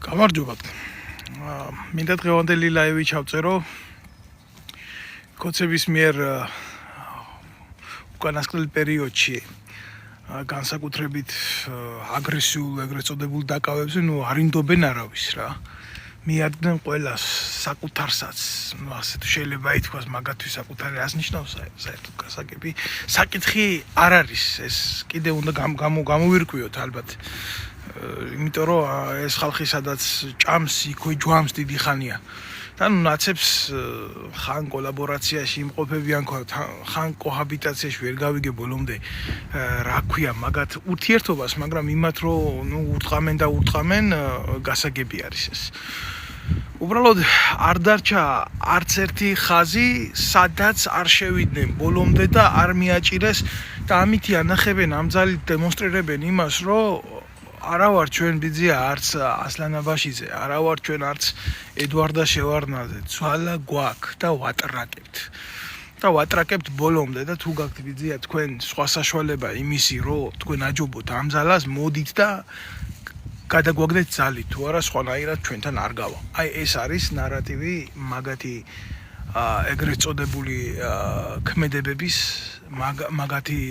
გამარჯობა. მინდა დღევანდელი ლაივი ჩავწერო კოცების მიერ უკანასკნელ პერიოდში განსაკუთრებით აგრესიულ ეგრეთ წოდებულ დაკავებზე არინდობენ არავის რა. მიადგნენ ყველას საკუთარსაც, ასე თუ შეიძლება ითქვას, მაგათთვის საკუთარი რას ნიშნავს საერთოდ გასაგები. საკითხი არ არის, ეს კიდე უნდა გამოვირკვიოთ ალბათ. იმიტომ რომ ეს ხალხი სადაც ჭამს, იქვე ჯვამს დიდი ხანია. და ნაცებს ხან კოლაბორაციაში იმყოფებიან, ხან კოჰაბიტაციაში ვერ გავიგე ბოლომდე რა ქვია მაგათ ურთიერთობას, მაგრამ იმათ რომ ურტყამენ გასაგები არის ეს. უბრალოდ არ დარჩა არც ერთი ხაზი, სადაც არ შევიდნენ ბოლომდე და არ მიაჭირეს და ამითი ანახებენ, ამ ძალით დემონსტრირებენ იმას, რომ არა ვარ ჩვენ ბიძია არც ასლან აბაშიძე, არა ვარ ჩვენ არც ედვარდა შევარდნაძე, ცვალა გვაქვს და ვატრაკებთ. და ვატრაკებთ ბოლომდე და თუ გაქვთ ბიძია თქვენ სხვა საშუალება იმისი, რომ თქვენ აჯობოთ ამ ძალას, მოდით და გადაგვაგდეთ ძალით, თუ არა სხვანაირად ჩვენთან არ გავა. აი ეს არის ნარატივი მაგათი ეგრეთ წოდებული ქმედებების მაგათი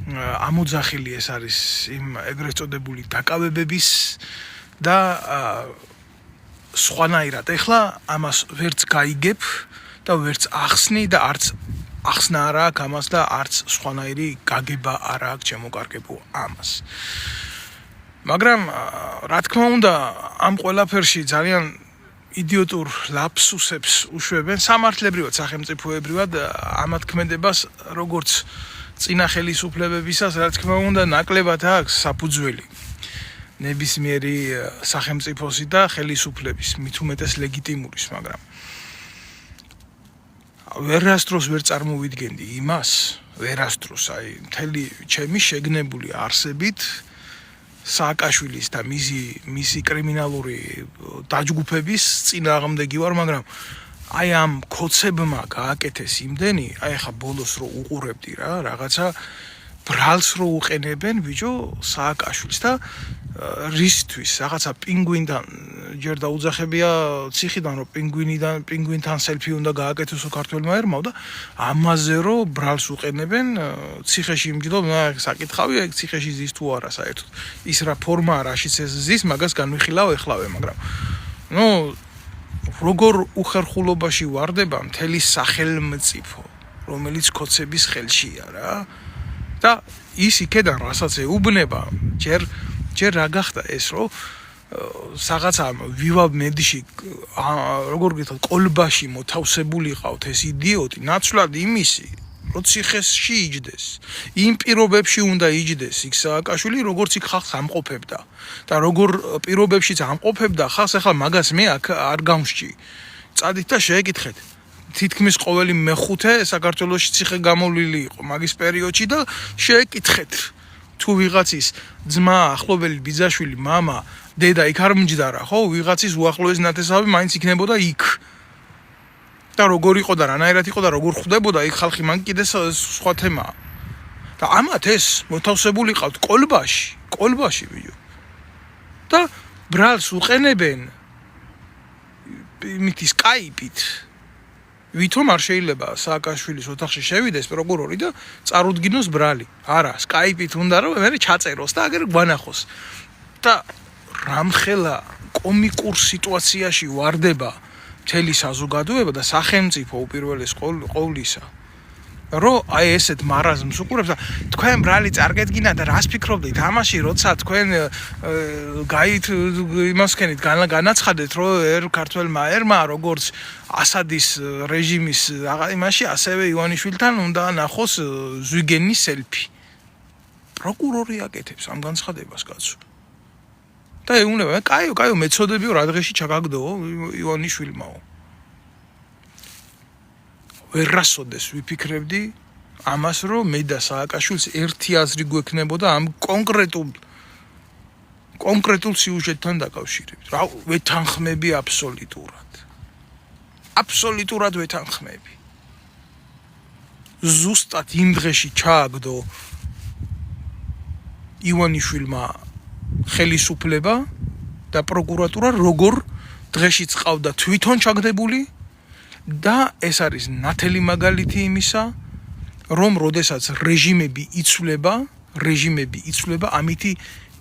ამოძახილი ეს არის იმ ეგრეთ წოდებული დაკავებების და სხვანაირად ეხლა ამას ვერც გაიგებ და ვერც ახსნი და არც ახსნა არ აქვს ამას და არც სხვანაირი გაგება არ აქვს შემოკარგებო ამას. მაგრამ რა თქმა უნდა ამ ყველაფერში ძალიან იდიოტურ ლაფსუსებს უშვებენ სამართლებრივად სახელმწიფოებრივად ამათ ქმედებას როგორც წინა ხელისუფლებებისას რა თქმა უნდა ნაკლებად აქვს საფუძველი ნებისმიერი სახელმწიფოსი და ხელისუფლების მით უმეტეს ლეგიტიმურის, მაგრამ ვერასდროს ვერ წარმოვიდგენდი იმას, ვერასდროს აი მთელი ჩემი შეგნებული არსებით სააკაშვილის და მისი კრიმინალური დაჯგუფების წინააღმდეგი ვარ, მაგრამ აი ამ ქოცებმა გააკეთეს იმდენი, აი ხა ბოლოს რო უყურებდი რა, რაღაცა ბრალს რო უყენებენ ბიჭო სააკაშვილს და რისთვის რაღაცა პინგვინთან ჯერ დაუძახებია ციხიდან რომ პინგვინთან სელფი უნდა გააკეთოსო ქართველმა ერმავ და ამაზე რო ბრალს უყენებენ ციხეში იმჯდო საკითხავია ეგ ციხეში ზის თუ არა საერთოდ ის რა ფორმაა რაშიც ეს ზის მაგას განვიხილავ ეხლავე მაგრამ როგორ უხერხულობაში ვარდება მთელი სახელმწიფო რომელიც ქოცების ხელშია რა და ის იქედან რასაც ეუბნება ჯერ რა გახდა ეს რომ რაღაცა ვივა მედში როგორ გითხრათ ყოლბაში მოთავსებული ყავთ ეს იდიოტი ნაცვლად იმისი რომ ციხეში იჯდეს იმ პირობებში უნდა იჯდეს იქ სააკაშვილი როგორც იქ ხალხს ამყოფებდა და როგორ პირობებშიც ამყოფებდა ხალხს ახლა მაგას მე აქ არ გამსჭი წადით და შეეკითხეთ თითქმის ყოველი მეხუთე საქართველოში ციხე გამოვლილი იყო მაგის პერიოდში და შეეკითხეთ თუ ვიღაცის ძმა ახლობელი ბიძაშვილი მამა დედა იქ არ მჯდარა ხო ვიღაცის უახლოესი ნათესავი მაინც იქნებოდა იქ და როგორ იყო და რანაირად იყო და როგორ ხვდებოდა იქ ხალხი მან კიდე სხვა თემაა და ამათ ეს მოთავსებული ყავთ ყოლბაში ბიჭო და ბრალს უყენებენ იმითი სკაიპით ვითომ არ შეიძლება სააკაშვილის ოთახში შევიდეს პროკურორი და წარუდგინოს ბრალი არა სკაიპით უნდა რომ მე ჩაწეროს და აგერ გვანახოს და რამხელა კომიკურ სიტუაციაში ვარდება მთელი საზოგადოება და სახელმწიფო უპირველეს ყოვლისა რომ აი ესეთ მარაზმს უყურებს და თქვენ ბრალი წარგედგინა და რას ფიქრობდით ამაში როცა თქვენ გაით იმასქენით განაცხადეთ რომ ქართველმა ერმა როგორც ასადის რეჟიმის იმაში ასევე ივანიშვილთან უნდა ნახოს ზვიგენის სელფი პროკურორი აკეთებს ამ განცხადებას კაცო და ეუბნება კაიო მეცოდებიო რა დღეში ჩაგაგდო ივანიშვილმაო ვერასოდეს ვიფიქრებდი ამას რომ მე და სააკაშვილს ერთი აზრი გვექნებოდა ამ კონკრეტულ სიუჟეტთან დაკავშირებით რა ვეთანხმები აბსოლუტურად ვეთანხმები ზუსტად იმ დღეში ჩააგდო ივანიშვილმა ხელისუფლება და პროკურატურა როგორ დღეში წავდა თვითონ ჩაგდებული და ეს არის ნათელი მაგალითი იმისა, რომ როდესაც რეჟიმები იცვლება, ამითი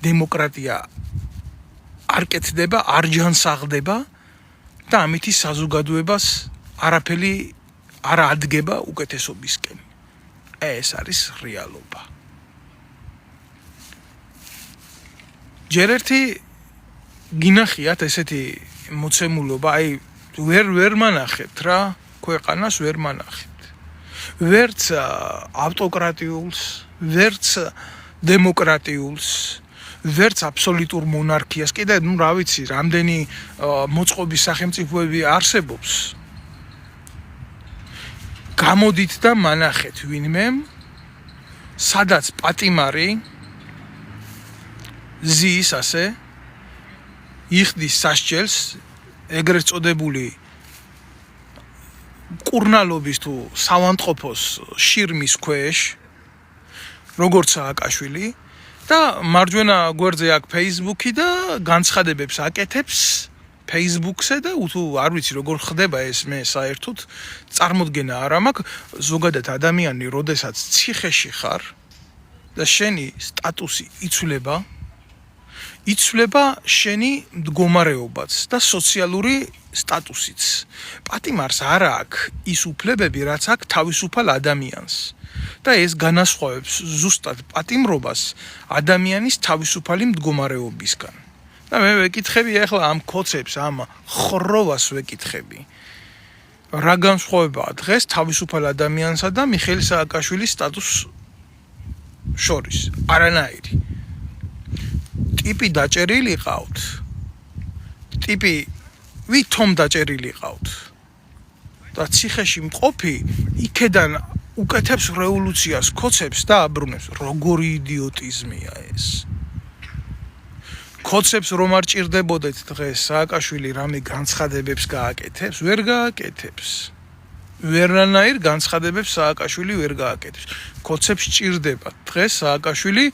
დემოკრატია არ კეთდება, არ ჯანსაღდება და ამითი საზოგადოებას არაფერი არ ადგება უკეთესობისკენ. ეს არის რეალობა. ჯერ ერთი გინახიათ ესეთი მოცემულობა, აი ვერ მანახებთ რა, ქვეყანას ვერ მანახებთ. ვერც ავტოკრატიულს, ვერც დემოკრატიულს, ვერც აბსოლუტურ მონარქიას. კიდე რა ვიცი, რამდენი მოწყობის სახელმწიფოები არსებობს. გამოდით და მანახეთ ვინმე, სადაც პატიმარი ზის ასე იხდის სასჯელს, ეგრეთ წოდებული კურნალობის თუ სავანტყოფოს შირმის ქვეშ, როგორც სააკაშვილი და მარჯვენა გვერდზე აქვს Facebook-ი და განცხადებებს აკეთებს Facebook-ზე და თუ არ ვიცი როგორ ხდება ეს მე საერთოდ წარმოდგენა არ მაქვს. ზოგადად ადამიანი, როდესაც ციხეში ხარ და შენი სტატუსი იცვლება შენი მდგომარეობაც და სოციალური სტატუსიც. პატიმარს არ აქვს ის უფლებები, რაც აქვს თავისუფალ ადამიანს. და ეს განასხვავებს ზუსტად პატიმრობას ადამიანის თავისუფალი მდგომარეობისგან. და მე ვეკითხები ახლა ამ კოცებს, ამ ხროვას ვეკითხები. რა განსხვავებაა დღეს თავისუფალ ადამიანსა და მიხეილ სააკაშვილის სტატუსს შორის? არანაირი. ტიპი დაჭერილი ყავთ. ტიპი ვითომ დაჭერილი ყავთ. და ციხეში მყოფი იქედან უკეთებს რევოლუციას, კოცებს და აბრუნებს. როგორი იდიოტიზმია ეს. კოცებს რომ არ ჭირდებოდეთ დღეს სააკაშვილი რამე განცხადებებს გააკეთებს, ვერ გააკეთებს. ვერანაირ განცხადებებს სააკაშვილი ვერ გააკეთებს. კოცებს ჭირდებათ დღეს სააკაშვილი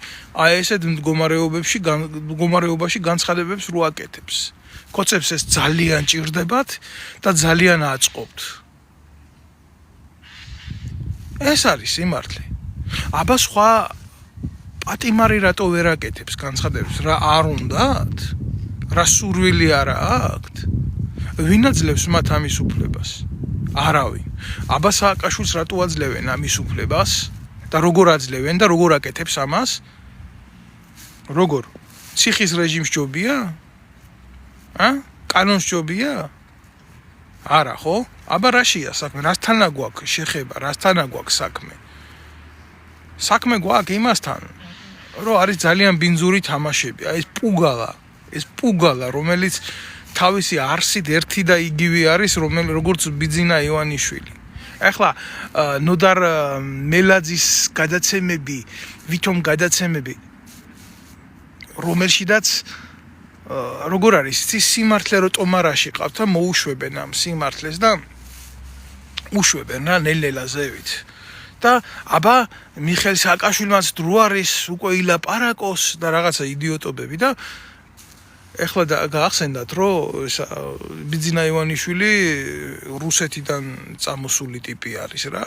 აი ესეთ მდგომარეობაში განცხადებებს რო აკეთებს. კოცებს ეს ძალიან ჭირდებათ და ძალიან აწყობთ. ეს არის სიმართლე. აბა სხვა პატიმარი რატო ვერ აკეთებს განცხადებებს? რა არ უნდათ? რა სურვილი არა აქვთ? ვინ აძლევს მათ ამის უფლებას? არავინ. აბა სააკაშვილს რატო აძლევენ ამის უფლებას? და როგორ აძლევენ და როგორ აკეთებს ამას? როგორ? ციხის რეჟიმს ჯობია? კანონს ჯობია? არა ხო? აბა რაშია საქმე? რასთან გვაქვს შეხება? რასთან გვაქვს საქმე? საქმე გვაქვს იმასთან, რომ არის ძალიან ბინძური თამაშები. აი ეს პუგალა, რომელიც თავისი არსით ერთი და იგივე არის, როგორც ბიძინა ივანიშვილი. ახლა ნოდარ მელაძის გადაცემები, ვითომ გადაცემები, რომელშიდაც როგორ არის სიმართლე რო ტომარაში ყავთ და მოუშვებენ ამ სიმართლეს და უშვებენ რა ნელ-ნელაზევით. და აბა მიხეილ სააკაშვილმაც დრო არის უკვე ილაპარაკოს და რაღაცა იდიოტობები და ეხლა გაახსენდათ რომ ბიძინა ივანიშვილი რუსეთიდან წამოსული ტიპი არის რა.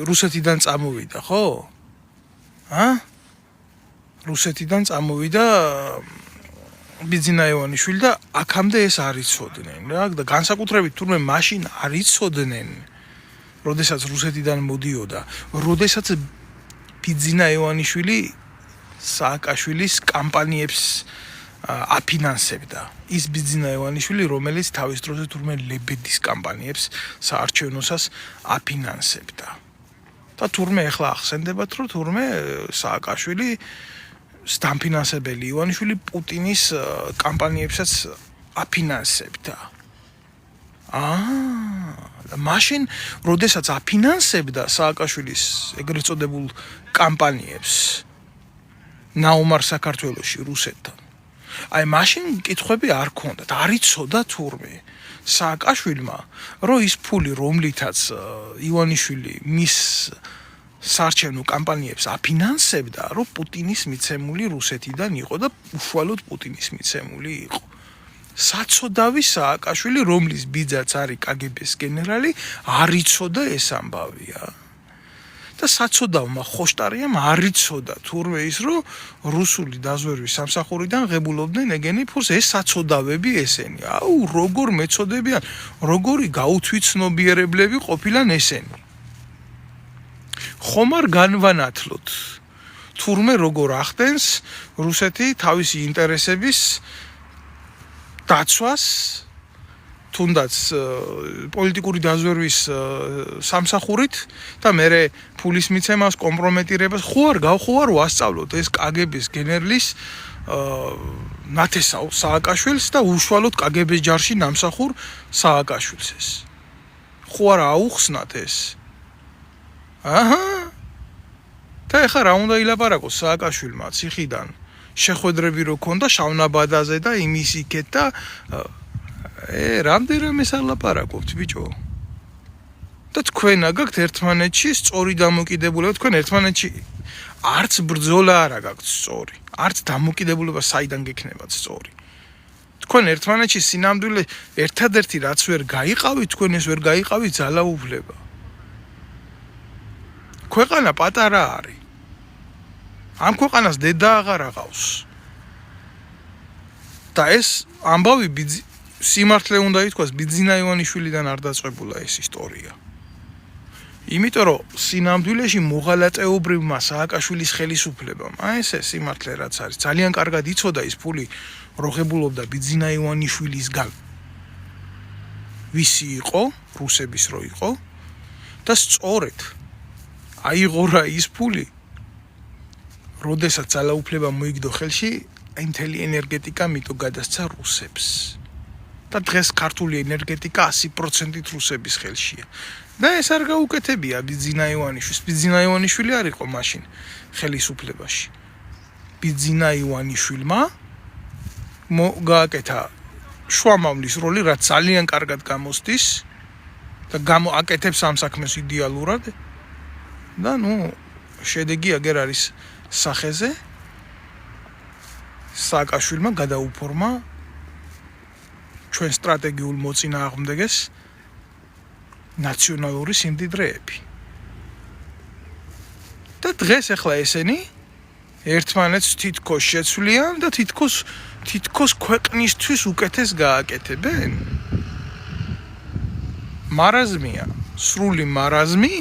რუსეთიდან წამოვიდა ხო? რუსეთიდან წამოვიდა ბიძინა ივანიშვილი და აქამდე ეს არ იცოდნენ რა და განსაკუთრებით თურმე მაშინ არ იცოდნენ, როდესაც რუსეთიდან მოდიოდა, როდესაც ბიძინა ივანიშვილი სააკაშვილის კამპანიებს აფინანსებდა. ის ბიძინა ივანიშვილი, რომელიც თავის დროზე თურმე ლებედის კამპანიებს საარჩევნოსას აფინანსებდა. და თურმე ახლა ახსენდებათ, რომ თურმე სააკაშვილი დამფინანსებელი ივანიშვილი პუტინის კამპანიებსაც აფინანსებდა. მაშინ, როდესაც აფინანსებდა სააკაშვილის ეგრეთ წოდებულ კამპანიებს ნაომარ საქართველოში რუსეთთან. აი მაშინ კითხვები არ ქონდათ, არ იცოდა თურმე სააკაშვილმა, რომ ის ფული, რომლითაც ივანიშვილი მის საარჩევნო კამპანიებს აფინანსებდა, რომ პუტინის მიცემული რუსეთიდან იყო და უშუალოდ პუტინის მიცემული იყო. საცოდავი სააკაშვილი, რომლის ბიძაც არის კგბ-ს გენერალი, არ იცოდა ეს ამბავია. და საცოდავმა ხოშტარიამ არ იცოდა თურმე ის, რომ რუსული დაზვერვის სამსახურიდან ღებულობდნენ ეგენი ფულს, ეს საცოდავები ესენი. აუ, როგორ მეწოდებიან, როგორი გაუთვითცნობიერებლები ყოფილან ესენი. ხომ არ განვანათლოთ თურმე როგორ ახდენს რუსეთი თავისი ინტერესების დაცვას, თუნდაც პოლიტიკური დაზვერვის სამსახურით და მერე ფულის მიცემას, კომპრომეტირებას, ხო არ ვასწავლოთ ეს კგბ-ს გენერლის ნათესაურ სააკაშვილს და უშუალოდ კგბ-ს ჯარში ნამსახურ სააკაშვილს ეს. ხო არ აუხსნათ ეს? აჰა. და ეხლა რა უნდა ილაპარაკოს სააკაშვილმა ციხიდან? შეხვედრები რო ქონდა შავნაბადაზე და იმის იქეთ და რამდენადმე ალაპარაკობთ ბიჭო. და თქვენ აგაქვთ ერთმანეთში სწორი დამოკიდებულება, თქვენ ერთმანეთში არც ბრძოლა არ აგაქვთ სწორი, არც დამოკიდებულება საიდან გექნებათ სწორი. თქვენ ერთმანეთში სინამდვილე ერთადერთი რაც ვერ გაიყავით, თქვენ ეს ვერ გაიყავით ძალაუფლება. ქვეყანა პატარა არის. ამ ქვეყანას დედა აღარ აღავს. და ეს ამბავი სიმართლე უნდა ითქვას, ბიძინა ივანიშვილიდან არ დაწყებულა ეს ისტორია. იმიტომ რომ სინამდვილეში მოღალატეობრივმა სააკაშვილის ხელისუფლებამ, ეს სიმართლე რაც არის, ძალიან კარგად იცოდა ის ფული როღებულობდა ბიძინა ივანიშვილისგან. ვისი იყო, რუსების რო იყო და სწორედ აიღორა ის ფული, როდესაც ძალაუფლება მოიგდო ხელში, მთელი ენერგეტიკა მიტო გადასცა რუსებს. და დღეს ქართული ენერგეტიკა 100%-ით რუსების ხელშია. და ეს არ გაუკეთებია ბიძინა ივანიშვილს. ბიძინა ივანიშვილი არ იყო მაშინ ხელისუფლებაში. ბიძინა ივანიშვილმა გააკეთა შუამავლის როლი, რაც ძალიან კარგად გამოსდის და აკეთებს ამ საქმეს იდეალურად. და შედეგი აგერ არის სახეზე სააკაშვილმა გადაუფორმა ჩვენ სტრატეგიულ მოწინააღმდეგეს ნაციონალური სიმდიდრეები. და დღეს ახლა ესენი ერთმანეთს თითქოს შეცვლიან და თითქოს ქვეყნისთვის უკეთეს გააკეთებენ. მარაზმია, სრული მარაზმი,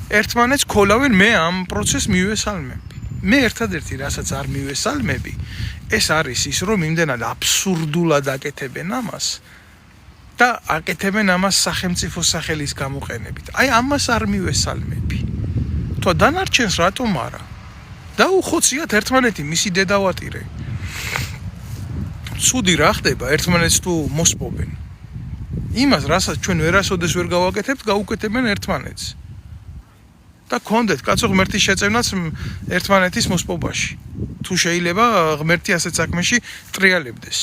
ერთმანეთს ქოლავენ, მე ამ პროცესს მივესალმები. მე ერთადერთი რასაც არ მივესალმები, ეს არის ის, რომ იმდენად აბსურდულად აკეთებენ ამას და აკეთებენ ამას სახელმწიფო სახელის გამოყენებით. აი ამას არ მივესალმები. თუ დანარჩენს რატომ არა? დაუხოციათ ერთმანეთი მისი დედავატირე. ცუდი რა ხდება ერთმანეთს თუ მოსპობენ. იმას, რასაც ჩვენ ვერასოდეს ვერ გავაკეთებთ, გაუკეთებენ ერთმანეთს. და კონდეთ კაცო ღმერთის შეწევნაც ერთმანეთის მოსპობაში. თუ შეიძლება ღმერთი ასეთ საქმეში ტრიალებდეს.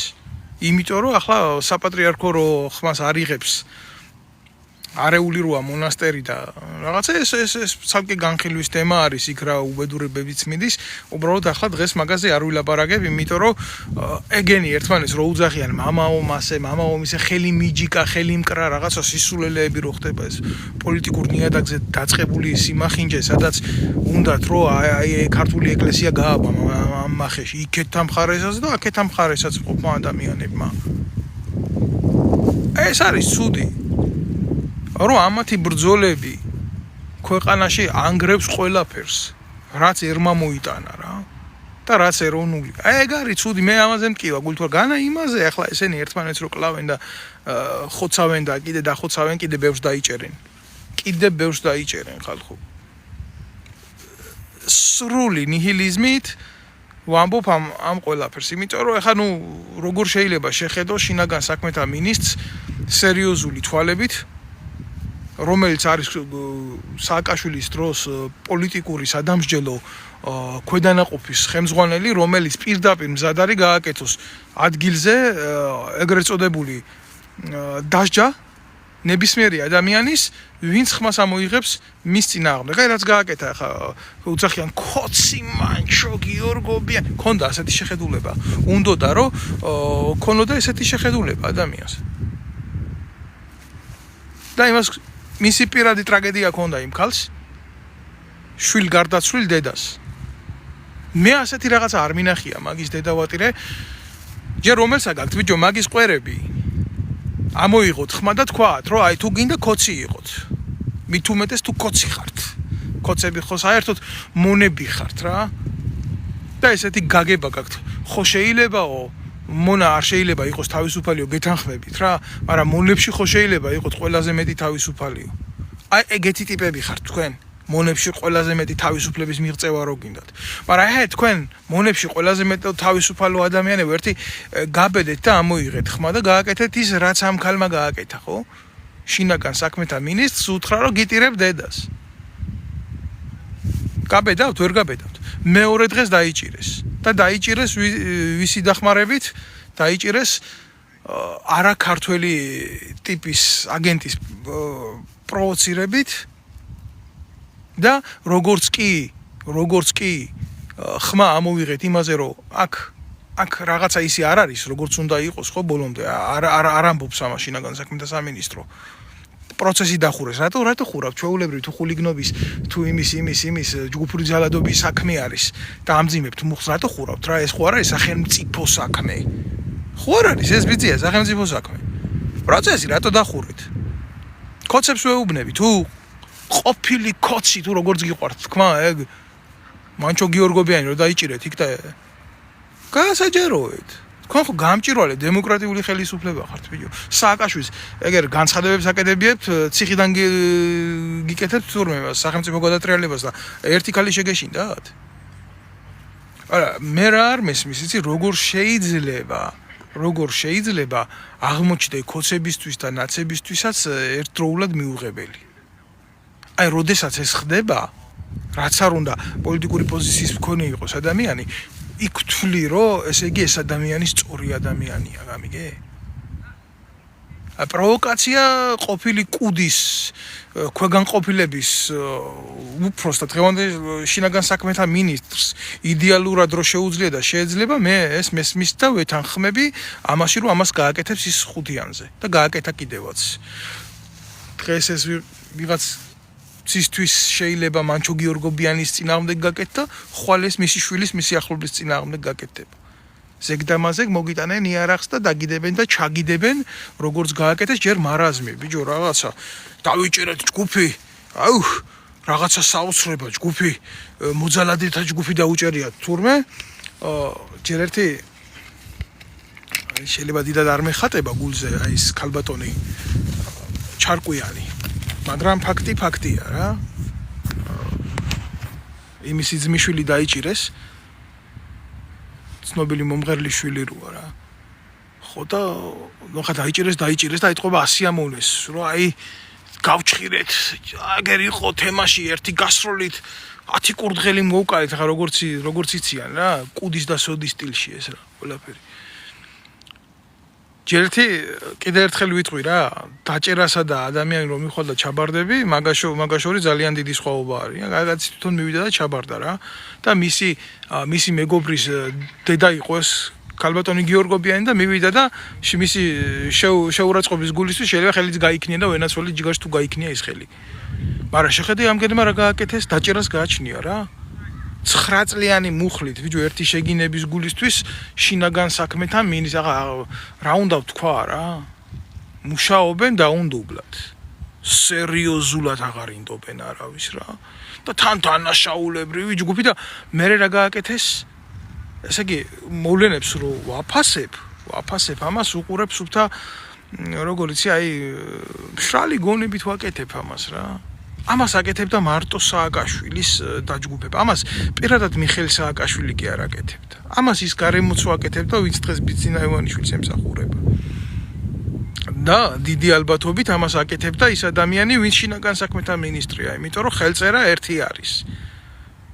იმიტომ რომ ახლა საპატრიარქო რო ხმას არიღებს არეული როა მონასტერი და რაღაცა ეს ცალკე განხილვის თემა არის, იქ რა უბედურებებიც მიდის. უბრალოდ ახლა დღეს მაგაზე არ ვილაპარაკებ, იმიტომ რომ ეგენი ერთმანეთს რო უძახიან მამაო მასე, მამაო მისე, ხელი მიჯიკა, ხელი მკრა, რაღაცა სისულელეები რო ხდება ეს პოლიტიკურ ნიადაგზე დაწყებული სიმახინჯე, სადაც უნდათ რომ აი ქართული ეკლესია გააბა ამ მახეში, იქეთ ამხარესაც და აქეთ ამხარესაც ყოფმა ადამიანებმა. ეს არის ცუდი. რომ ამათი ბრძოლები ქვეყანაში ანგრევს ყველაფერს, რაც ერმა მოიტანა რა და რაც ეროვნული. აი ეგ არის ცუდი, მე ამაზე მკივა გულთვარ განა იმაზე, ახლა ესენი ერთმანეთს რო კლავენ და ხოცავენ და კიდე დახოცავენ, კიდე ბევრს დაიჭერენ. კიდე ბევრს დაიჭერენ ხალხო. სრული ნიჰილიზმით ვამბობ ამ ყველაფერს, იმიტომ რომ ახლა როგორ შეიძლება შეხედო შინაგან საქმეთა მინისტრს სერიოზული თვალებით, რომელიც არის სააკაშვილის დროს პოლიტიკური სადამსჯელო ქვედანაყოფის ხელმძღვანელი, რომელიც პირდაპირ მზად არის გააკეთოს ადგილზე ეგრეთ წოდებული დასჯა ნებისმიერი ადამიანის ვინც ხმას ამოიღებს მის წინააღმდეგ. აი რაც გააკეთა ხა უცხიან კოცი მანჩო გიორგობიან ქონდა ასეთი შეხედულება. უნდოდა რომ ქონოდა ესეთი შეხედულება ადამიანს. და იმას მისი პირადი ტრაგედია ქონდა იმ ქალს. შვილ გარდაცვლილ დედას. მე ასეთი რაღაცა არ მინახია მაგის დედავატირე. ჯერ რომელსა გაქვთ ბიჭო მაგის ყვერები. ამოიღოთ ხმა და თქვათ რომ აი თუ გინდა კოცი იყოთ. მით უმეტეს თუ კოცი ხართ. კოცები ხო საერთოდ მონები ხართ რა. და ესეთი გაგება გაქვთ. ხო შეიძლებაო მონა არ შეიძლება იყოს თავისუფალიო გეთანხმებით რა, მაგრამ მონებში ხო შეიძლება იყოს ყველაზე მეტი თავისუფალიო. აი ეგეთი ტიპები ხართ თქვენ. მონებში ყველაზე მეტი თავისუფლების მიღწევა რო გინდათ. მაგრამ თქვენ მონებში ყველაზე მეტი თავისუფალო ადამიანები ერთი გაბედეთ და ამოიღეთ ხმა და გააკეთეთ ის რაც ამ ქალმა გააკეთა, ხო? შინაგან საქმეთა მინისტრს უთხრა რომ გიტირებ დედას. გაბედავთ, ვერ გაბედავთ. მეორე დღეს დაიჭირეს. და დაიჭირეს ვისი დახმარებით? დაიჭირეს არაქართველი ტიპის აგენტის პროვოცირებით. და როგორც კი ხმა ამოვიღეთ იმაზე რომ აქ რაღაცა ისი არ არის როგორც უნდა იყოს ხო ბოლომდე არ ამბობს ამას შინაგან საქმეთა სამინისტრო პროცესი დახურეს რატო ხურავ ჩვეულებრივ თუ ხულიგნობის თუ იმის ჯგუფური ძალადობის საქმე არის და ამძიმებთ მუხს რატო ხურავთ რა ეს ხო არ არის სახელმწიფო საქმე ხო არ არის ეს ბიძია სახელმწიფო საქმე პროცესი რატო დახურეთ კოცებს ვეუბნები თუ ყოფილი კოცი თუ როგორც გიყვართ თქმა ეგ მანჩო გიორგობიანი რომ დაიჭირეთ იქ და გასაჯაროეთ თქვენ ხო გამჭირვალე დემოკრატიული ხელისუფლება ხართ ბიჭო სააკაშვილის ეგერ განცხადებებს აკეთებიებთ ციხიდან გიკეთებთ თურმე სახელმწიფო გადატრიალებას და ერთი ქალი შეგეშინდათ არა მე რა არ მესმის იცი როგორ შეიძლება აღმოჩნდა კოცებისთვის და ნაცებისთვისაც ერთდროულად მიუღებელი აი როდესაც ეს ხდება რაც არ უნდა პოლიტიკური პოზიციის მქონე იყოს ადამიანი იქ თვლი რომ ესე იგი ეს ადამიანი სწორი ადამიანია გამიგე პროვოკაცია ყოფილი კუდის ქვეგანყოფილების უпросто დღევანდელ შინაგან საქმეთა მინისტრს იდეალურად რო შეუძლია და შეიძლება მე ეს მესმის და ვეთანხმები ამაში რომ ამას გააკეთებს ის ხუთიანზე და გააკეთა კიდევაც დღეს ეს ვიღაც ცისთვის შეიძლება მანჩო გიორგობიანის წინააღმდეგ გაკეთდა, ხვალ ეს მისი შვილის, მისი ახლობლის წინააღმდეგ გაკეთდება. ზეგდამაზეგ მოგიტანენ იარაღს და დაგიდებენ და ჩაგიდებენ, როგორც გააკეთეს ჯერ მარაზმი, ბიჭო, რაღაცა. დავიჭერეთ ჯგუფი. აუ, რაღაცა საოცრება ჯგუფი, მოძალადეთა ჯგუფი დაუჭერიათ თურმე. ჯერ ერთი შეიძლება დიდად არ მეხატება გულზე, აი ეს ქალბატონი ჩარკვიანი. მაგრამ ფაქტია რა. იმისი ძმიშვილი დაიჭირეს. ცნობილი მომღერლის შვილი როა რა. ხო და ნახა დაიჭირეს და ეთყობა 100 ამოვლეს, რომ აი გავჩხირეთ. აგერ იყო თემაში ერთი გასროლით 10 კურდღელი მოვკალეთ, ხა როგორც იციან რა, კუდის და სოდის სტილში ეს რა, ყველაფერი. ჯერეთი კიდე ერთხელ ვიტყვი რა, დაჭერასა და ადამიანი რომ მიხვალ და ჩაბარდები, მაგაშორი ძალიან დიდი სხვაობა არის. რაღაც თვითონ მივიდა და ჩაბარდა რა. და მისი მეგობრის დედა იყო ეს ქალბატონი გიორგობიანი და მივიდა და მისი შეურაცხყოფის გულისთვის შეიძლება ხელიც გაიქნია და ვენაცვალი ჯიგარში თუ გაიქნია ის ხელი. მაგრამ შეხედე ამგენმა რა გააკეთეს, დაჭერას გააჩნია რა. 9 წლიანი მუხლით, ბიჭო, ერთი შეგინების გულისთვის შინაგან საქმეთა მინის, რა უნდა ვთქვა რა? მუშაობენ დაუნდობლად. სერიოზულად აღარ ინდობენ არავის რა. და თან დანაშაულებრივი ჯგუფი და მე რა გააკეთეს? ესე იგი, მოვლენებს რომ ვაფასებ ამას უყურებ სუფთა როგორ იცი, აი, მშრალი გონებით ვაკეთებ ამას რა. ამას აკეთებდა მარტო სააკაშვილის დაჯგუფება. ამას პირადად მიხეილ სააკაშვილი კი არ აკეთებდა. ამას ის გარემოც ვაკეთებდა, ვინც დღეს ბიძინა ივანიშვილს ემსახურება. და დიდი ალბათობით ამას აკეთებდა ის ადამიანი, ვინც შინაგან საქმეთა მინისტრია, იმიტომ რომ ხელწერა ერთი არის.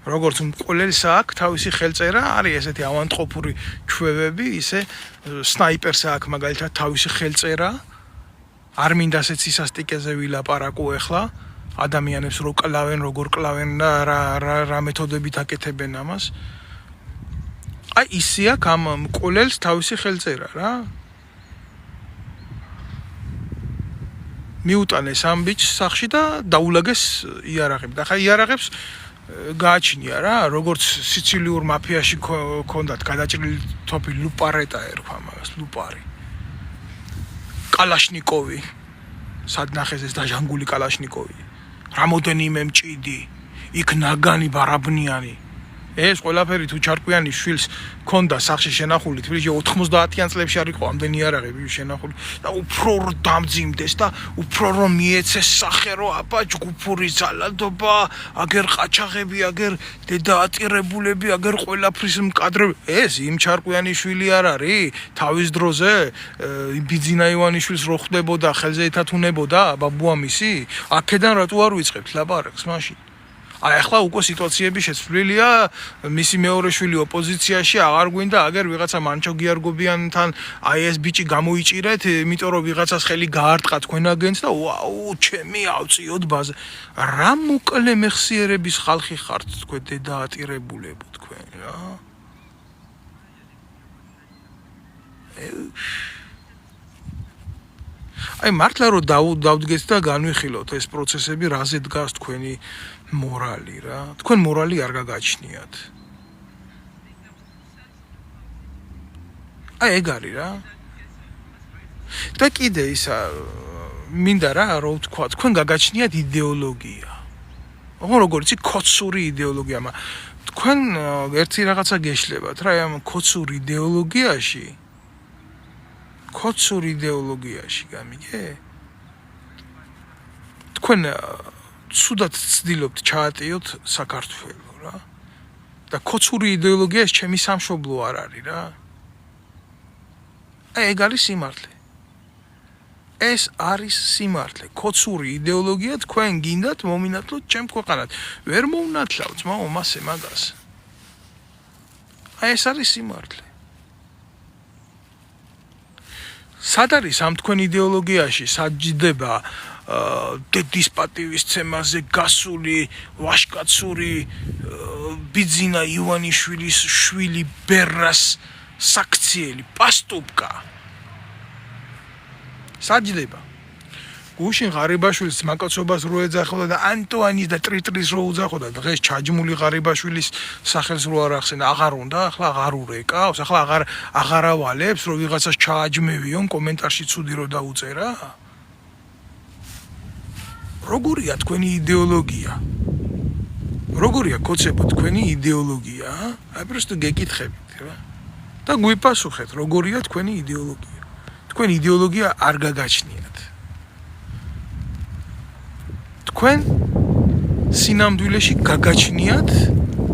როგორც მკვლელს აქვს თავისი ხელწერა, არის ესეთი ავანტყოფური ჩვევები, ისე სნაიპერს აქვს მაგალითად თავისი ხელწერა. არ მინდა ასეთ სისასტიკეზე ვილაპარაკო ახლა ადამიანებს რო კლავენ როგორ კლავენ და რა მეთოდებით აკეთებენ ამას აი ისე აქ ამ მკვლელს თავისი ხელწერა რა მიუტანეს ამ ბიჭს სახში და დაულაგეს იარაღები და ხა იარაღებს გააჩნია რა როგორც სიცილიურ მაფიაში ქონდათ გადაჭრილი თოფი ლუპარეტა ერქვა მაგას ლუპარი კალაშნიკოვი სად ნახეს ეს დაჟანგული კალაშნიკოვი რამოდენიმე მჭიდი იქ ნაგანი ბარაბნიანი ეს ყველაფერი თუ ჩარკვიანი შვილს ქონდა სახში შენახული თბილისში 90-იან წლებში არ იყო ამდენი იარაღები შენახული და უფრო რომ დამძიმდეს და უფრო რომ მიეცეს სახე რომ აბა ჯგუფური ძალადობა აგერ ყაჩაღები აგერ დედაატირებულები აგერ ყველაფრის მკადრები ეს იმ ჩარკვიანი შვილი არ არის თავის დროზე ბიძინა ივანიშვილს რო ხდებოდა ხელზე ეთათუნებოდა ბაბუამისი აქედან რატო არ ვიწყებთ ლაპარაკს მაშინ აი ახლა უკვე სიტუაციები შეცვლილია მისი მეორე შვილი ოპოზიციაში აღარ გვინდა აგერ ვიღაცა მანჩო გიარგობიანთან აი ეს ბიჭი გამოიჭირეთ იმიტომ რომ ვიღაცას ხელი გაარტყა თქვენაგენს და ვაუ ჩემი ავწიოთ ბაზე რა მოკლე მეხსიერების ხალხი ხართ თქვენ დედაატირებულებო თქვენ რა აი მართლა რომ დავდგეთ და განვიხილოთ ეს პროცესები რაზე დგას თქვენი მორალი რა თქვენ მორალი არ გაგაჩნიათ აი ეგ არის რა და კიდე ისა მინდა რა რო ვთქვა თქვენ გაგაჩნიათ იდეოლოგია როგორ იცი კოცური იდეოლოგია თქვენ ერთი რაღაცა გეშლებათ რა ამ კოცურ იდეოლოგიაში გამიგე თქვენ ცუდად ცდილობთ ჩაატიოთ საქართველოს რა და კოცური იდეოლოგია ეს ჩემი სამშობლო არ არის რა ეგ არის სიმართლე ეს არის სიმართლე კოცური იდეოლოგია თქვენ გინდათ მომინათლოთ ჩემ ქვეყანად ვერ მოუნათლავთ მასე მაგას აი ეს არის სიმართლე სად არის ამ თქვენ იდეოლოგიაში საჯდება დედის პატივისცემაზე გასული ვაშკაცური ბიძინა ივანიშვილის შვილი ბერას საქციელი პასტუბკა საჯდება გუშინ ღარიბაშვილის მაკაცობას რო ეძახოდა და ანტუანის და ტრიტრის რო უძახოდა დღეს ჩაჯმული ღარიბაშვილის სახელს რო არ ახსენა აღარ უნდა ახლა აღარ ურეკავს ახლა აღარ ავალებს რო ვიღაცას ჩააჯმევიონ კომენტარში ცუდი რო დაუწერა როგორია თქვენი იდეოლოგია როგორია კოცებო თქვენი იდეოლოგია აი просто გეკითხებით რა და გვიპასუხეთ როგორია თქვენი იდეოლოგია თქვენი იდეოლოგია არ გაგაჩნიათ თქვენ სინამდვილეში გაგაჩნიათ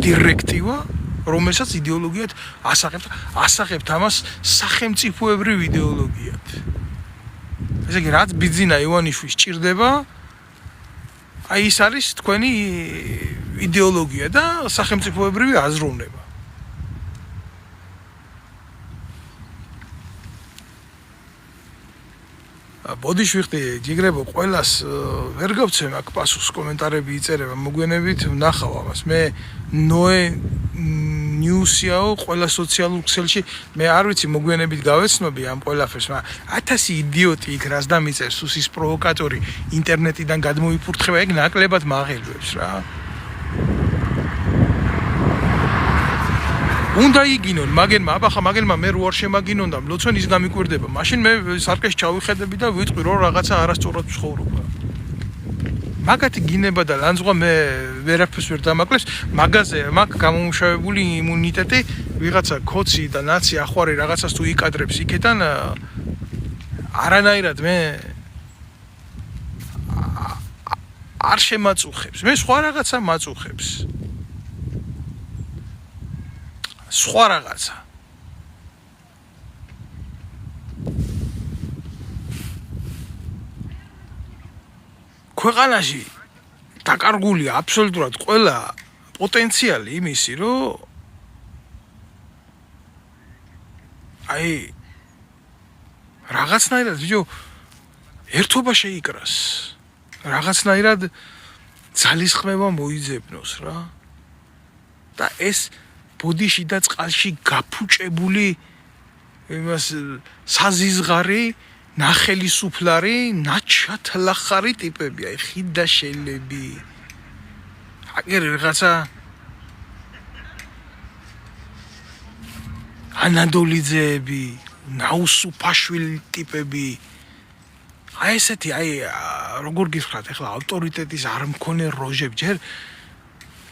დირექტივა რომელსაც იდეოლოგიად ასახებთ ამას სახელმწიფოებრივ იდეოლოგიად ესე იგი რაც ბიძინა ივანიშვილს ჭირდება აი ის არის თქვენი იდეოლოგია და სახელმწიფოებრივი აზროვნება ბოდიშვიხტი ჯიგრებო ყველას ვერ გავცემ აქ პასუხს კომენტარები იწერება მოგვიანებით ვნახავ ამას მე ნოე ნიუსიაო ყველა სოციალურ ქსელში მე არ ვიცი მოგვიანებით გავეცნობი ამ ყველაფერს მაგრამ 1000 იდიოტი იქ რას დამიწერს სუსის პროვოკატორი ინტერნეტიდან გადმოიფურთხება ეგ ნაკლებად მაღელვებს რა უნდა იგინონ მაგენმა აბახა მაგენმა მე რო არ შემაგინონ და ლოცვენ ის გამიკვირდება მაშინ მე სარკეს ჩავიხედები და ვიტყვი რომ რაღაცა არასწორად ვცხოვრობ მაგათი გინება და ლანძღვა მე ვერაფერს ვერ დამაკლებს მაგაზე მაგ გამომუშავებული იმუნიტეტი ვიღაცა კოცი და ნაცი ახვარი რაღაცას თუ იკადრებს იქიდან არანაირად მე არ შემაწუხებს მე სხვა რაღაცა მაწუხებს სხვა რაღაცა ქვეყანაში დაკარგულია აბსოლუტურად ყველა პოტენციალი იმისი რომ აი რაღაცნაირად ბიჭო ერთობა შეიკრას. რაღაცნაირად ძალისხმევა მოიძებნოს რა. და ეს ბოდიში და წყალში გაფუჭებული იმას საზიზღარი, ნახელისუფლარი, ნაჩათლახარი ტიპებია, ხიდაშელები. აგერ რაღაცა ანადოლიძეები, ნაუსუფაშვილი ტიპები. აი ესეთი, როგორ გითხრათ, ეხლა ავტორიტეტის არ მქონე როჟები ჯერ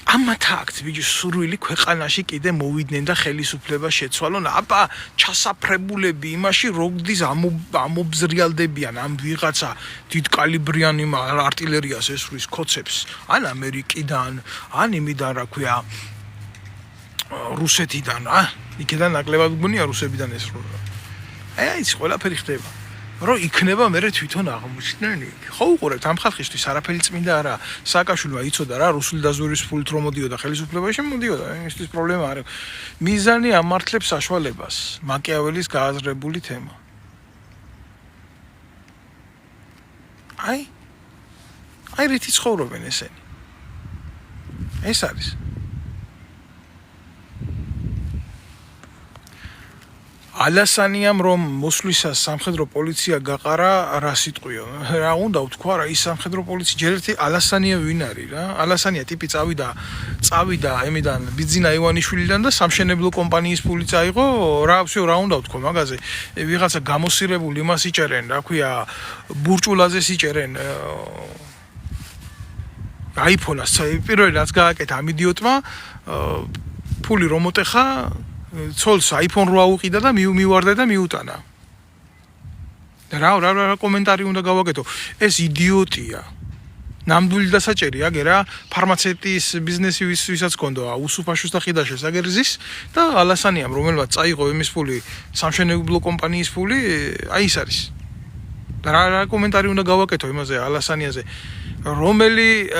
ამათ აქ ბიჭო სურვილი ქვეყანაში კიდე მოვიდნენ და ხელისუფლება შეცვალონ. აბა ჩასაფრებულები იმაში როგდის ამობზრიალდებიან ამ ვიღაცა დიდ კალიბრიანი артиლერიას ესვრის კოცებს, ან ამერიკიდან, ან იმიდან რა ქვია რუსეთიდან, იქიდან ნაკლებად გგონია რუსებიდან ესროლა. აი ეს ყველაფერი ხდება. რომ იქნება მე თვითონ აღმოჩნდენი. ხო უყურებთ ამ ხალხისთვის არაფერი წმინდა არა. სააკაშვილმა იცოდა რა რუსული დაზვერვის ფულით რომ მოდიოდა ხელისუფლებაში მოდიოდა. ესთვის პრობლემა არ აქვს. მიზანი ამართლებს საშუალებას. მაკიაველის გააზრებული თემა. აი რითი ცხოვრობენ ესენი. ეს არის. ალასანიამ რომ მოსვლისას სამხედრო პოლიცია გაყარა რა სიტყვიო რა უნდა ვთქვა რა ის სამხედრო პოლიცია ჯერ ერთი ალასანია ვინ არის რა ალასანია ტიპი წავიდა ემიდან ბიძინა ივანიშვილიდან და სამშენებლო კომპანიის ფული წაიღო რა ვსიო რა უნდა ვთქვა მაგაზე ვიღაცა გამოსირებული იმას იჭერენ რა ქვია ბურჭულაზე იჭერენ აიფონას პირველი რაც გააკეთა ამ იდიოტმა ფული რომ მოტეხა ცოლს iPhone 8 აუყიდა და მივარდა და მიუტანა. რა კომენტარი უნდა გავაკეთო? ეს იდიოტია. ნამდვილი დასაჭერი აგერა ფარმაცევტის ბიზნესი ვისაც ქონდა უსუფაშოს და ხიდაშეს აგერზის და ალასანიამ რომელმაც წაიღო იმის ფული სამშენებლო კომპანიის ფული აი ეს არის. რა კომენტარი უნდა გავაკეთო იმაზე ალასანიაზე? რომელი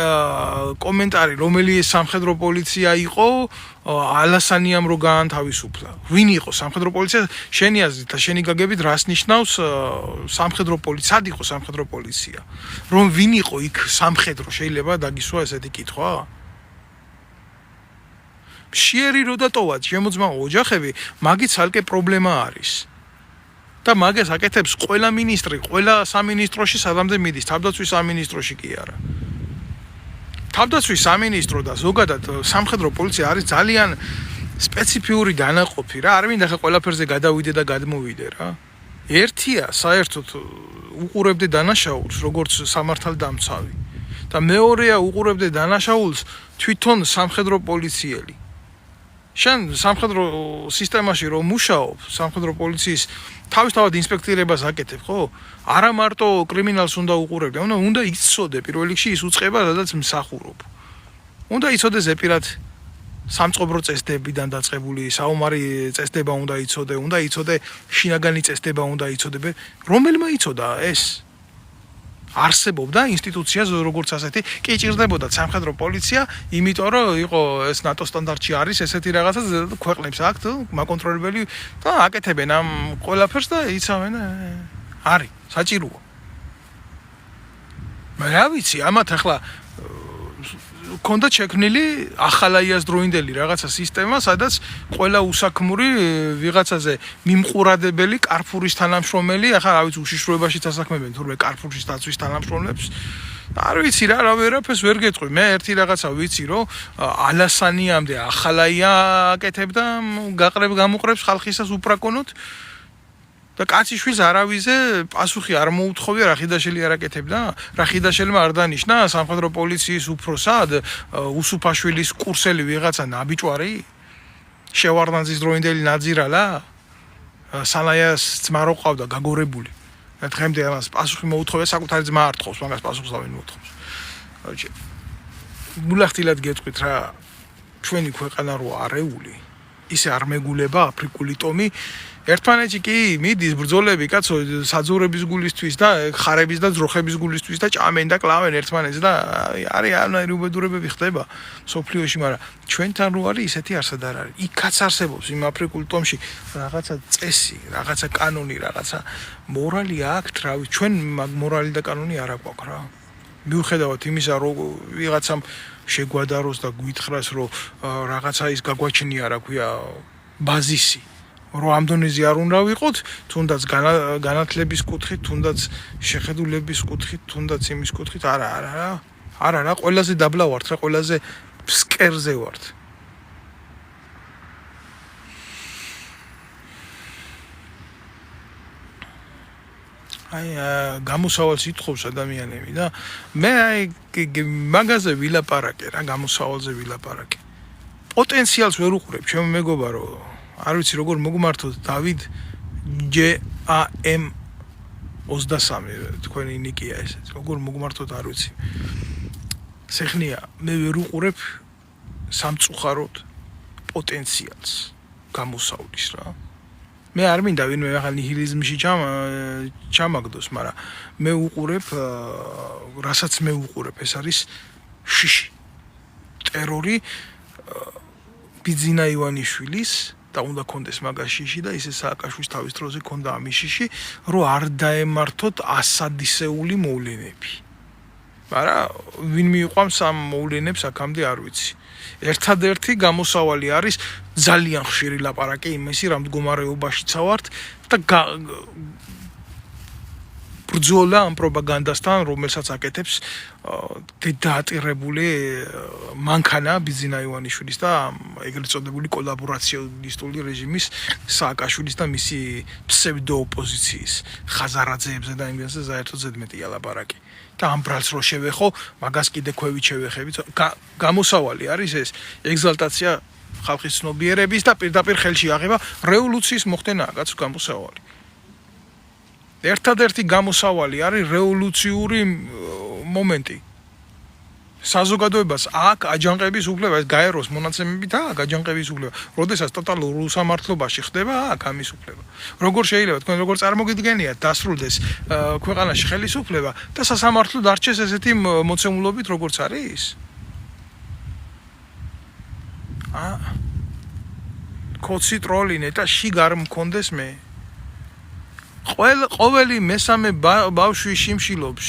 კომენტარი, რომელი სამხედრო პოლიცია იყო ალასანიამ რო გაანთავისუფლა. ვინ იყო სამხედრო პოლიცია? შენი აზრით და შენი გაგებით რას ნიშნავს სამხედრო პოლიცია? სად იყო სამხედრო პოლიცია? რომ ვინ იყო იქ სამხედრო? შეიძლება დაგისვა ესეთი კითხვა? მშიერი რო დატოვათ შემოძმაო ოჯახები, მაგით ცალკე პრობლემა არის. და მაგას აკეთებს ყველა მინისტრი, ყველა სამინისტროში სადამდე მიდის, თავდაცვის სამინისტროში კი არა. თავდაცვის სამინისტრო და ზოგადად სამხედრო პოლიცია არის ძალიან სპეციფიური დანაყოფი რა, არ მინდა ხა ყველაფერზე გადავიდე და გადმოვიდე რა. ერთია საერთოდ უყურებდე დანაშაულს, როგორც სამართალდამცავი. და მეორეა უყურებდე დანაშაულს თვითონ სამხედრო პოლიციელი. შენ სამხედრო სისტემაში რომ მუშაობ, სამხედრო პოლიციის თავისთავად ინსპექტირებას აკეთებ, ხო? არა მარტო კრიმინალს უნდა უყურებდე, უნდა იცოდე პირველ რიგში ის უწყება, სადაც მსახურობ. უნდა იცოდე ზეპირად სამწყობრო წესდებიდან დაწყებული საომარი წესდება უნდა იცოდე შინაგანი წესდება უნდა იცოდე, რომელმა იცოდა ეს? არსებობდა ინსტიტუცია როგორც ასეთი, კი ჭირდებოდა სამხედრო პოლიცია, იმიტომ რომ იყო ეს ნატო სტანდარტში არის ესეთი რაღაცა ქვეყნებს აქვთ მაკონტროლებელი და აკეთებენ ამ ყველაფერს და იცავენ არის საჭიროა. რა ვიცი, ამათ ახლა ქონდა შექმნილი ახალაიას დროინდელი რაღაცა სისტემა, სადაც ყველა უსაქმური ვიღაცაზე მიმყურადებელი კარფურის თანამშრომელი, ახლა რა ვიცი უშიშროებაში დასაქმებენ თურმე კარფურის დაცვის თანამშრომლებს. არ ვიცი რა ვერაფერს ვერ გეტყვი. მე ერთი რაღაცა ვიცი, რომ ალასანიამდე ახალაია აკეთებდა გამოყრებს ხალხისას უპრაკონოთ და კაციშვილს არავიზე პასუხი არ მოუთხოვია რა ხიდაშელი არ აკეთებდა? რა ხიდაშელმა არ დანიშნა სამხედრო პოლიციის უფროსად უსუფაშვილის კურსელი ვიღაცა ნაბიჭვარი? შევარდნაძის დროინდელი ნაძირალა? სალაიას ძმა რო ყავდა გაგორებული. და დღემდე ამას პასუხი მოუთხოვია საკუთარი ძმა არ თხოვს, მაგას პასუხს დავინ მოუთხოვს. გულახდილად გეტყვით რა ჩვენი ქვეყანა რო არეული ისე არ მეგულება აფრიკული ტომი. ერთმანეთში კი მიდის ბრძოლები, კაცო, საძოვრების გულისთვის და ხარების და ძროხების გულისთვის და ჭამენ და კლავენ ერთმანეთს და არის არანაირი უბედურებები ხდება სოფლიოში, მაგრამ ჩვენთან რო არის ისეთი არსად არ არის. იქაც არსებობს იმ აფრიკულ ტომში რაღაცა წესი, რაღაცა კანონი, რაღაცა მორალი აქვს, რა ვიცი, ჩვენ მორალი და კანონი არ აქვს რა. მიუხედავად იმისა, რომ ვიღაცამ შეგვადაროს და გვითხრას, რომ რაღაცა ის გაგვაჩნია, რა ქვია, ბაზისი, რომ ამ დონეზე არ უნდა ვიყოთ, თუნდაც განათლების კუთხით, თუნდაც შეხედულების კუთხით, თუნდაც იმის კუთხით, არა, ყველაზე დაბლა ვართ, რა, ყველაზე ფსკერზე ვართ. გამოსავალს ითხოვს ადამიანები და მე მაგაზე ვილაპარაკე რა, გამოსავალზე ვილაპარაკე. პოტენციალს ვერ უყურებ, ჩემ მეგობა რომ არ ვიცი როგორ მოგმართოთ დავით JAM 23 თქვენი ნიკია ესეც. როგორ მოგმართოთ არ ვიცი. სეხნია, მე ვერ უყურებ სამწუხაროდ პოტენციალს გამოსავლის რა. მე არ მინდა ვინმე ახლა ნიჰილიზმში ჩამაგდოს, მაგრამ მე უყურებ, რასაც მე უყურებ, ეს არის შიში. ტერორი ბიძინა ივანიშვილის და უნდა კონდეს მაგას შიში და ისე სააკაშვილის თავის დროზე კონდა ამის შიში, რომ არ დაემართოთ ასადისეული მოვლენები. მაგრამ ვინ მიიყვამს ამ მოვლენებს აქამდე არ ვიცი. ერთადერთი გამოსავალი არის ძალიან ხშირი ლაპარაკი იმისი, რა მდგომარეობაშიც ვართ და ბრძოლა ამ პროპაგანდასთან, რომელსაც აკეთებს დაატირებული მანქანა ბიძინა ივანიშვილის და ეგრეთ წოდებული კოლაბორაციონისტული რეჟიმის სააკაშვილის და მისი ფსევდოოპოზიციის ხაზარაძეებზე და იმაზე საერთოდ ზედმეტია ლაპარაკი. და ამ ბრალს რო შევეხო, მაგას კიდე ქვევით შევეხებით. გამოსავალი არის ეს ეგზალტაცია ხალხის ცნობიერების და პირდაპირ ხელში აღება რევოლუციის მოხდენაა, კაცო, გამოსავალი. ერთადერთი გამოსავალი არის რევოლუციური მომენტი. საზოგადოებას აქვს აჯანყების უფლება, ეს გაეროს მონაცემებით აქვს აჯანყების უფლება. როდესაც ტოტალურ უსამართლობაში ხდება აქვს ამის უფლება. როგორ შეიძლება თქვენ როგორ წარმოგიდგენიათ დასრულდეს ქვეყანაში ხელისუფლება და სასამართლო დარჩეს ესეთი მოცემულობით როგორც არის? კოცი ტროლი ნეტა შიგ არ მქონდეს მე. ყოველი მესამე ბავშვი შიმშილობს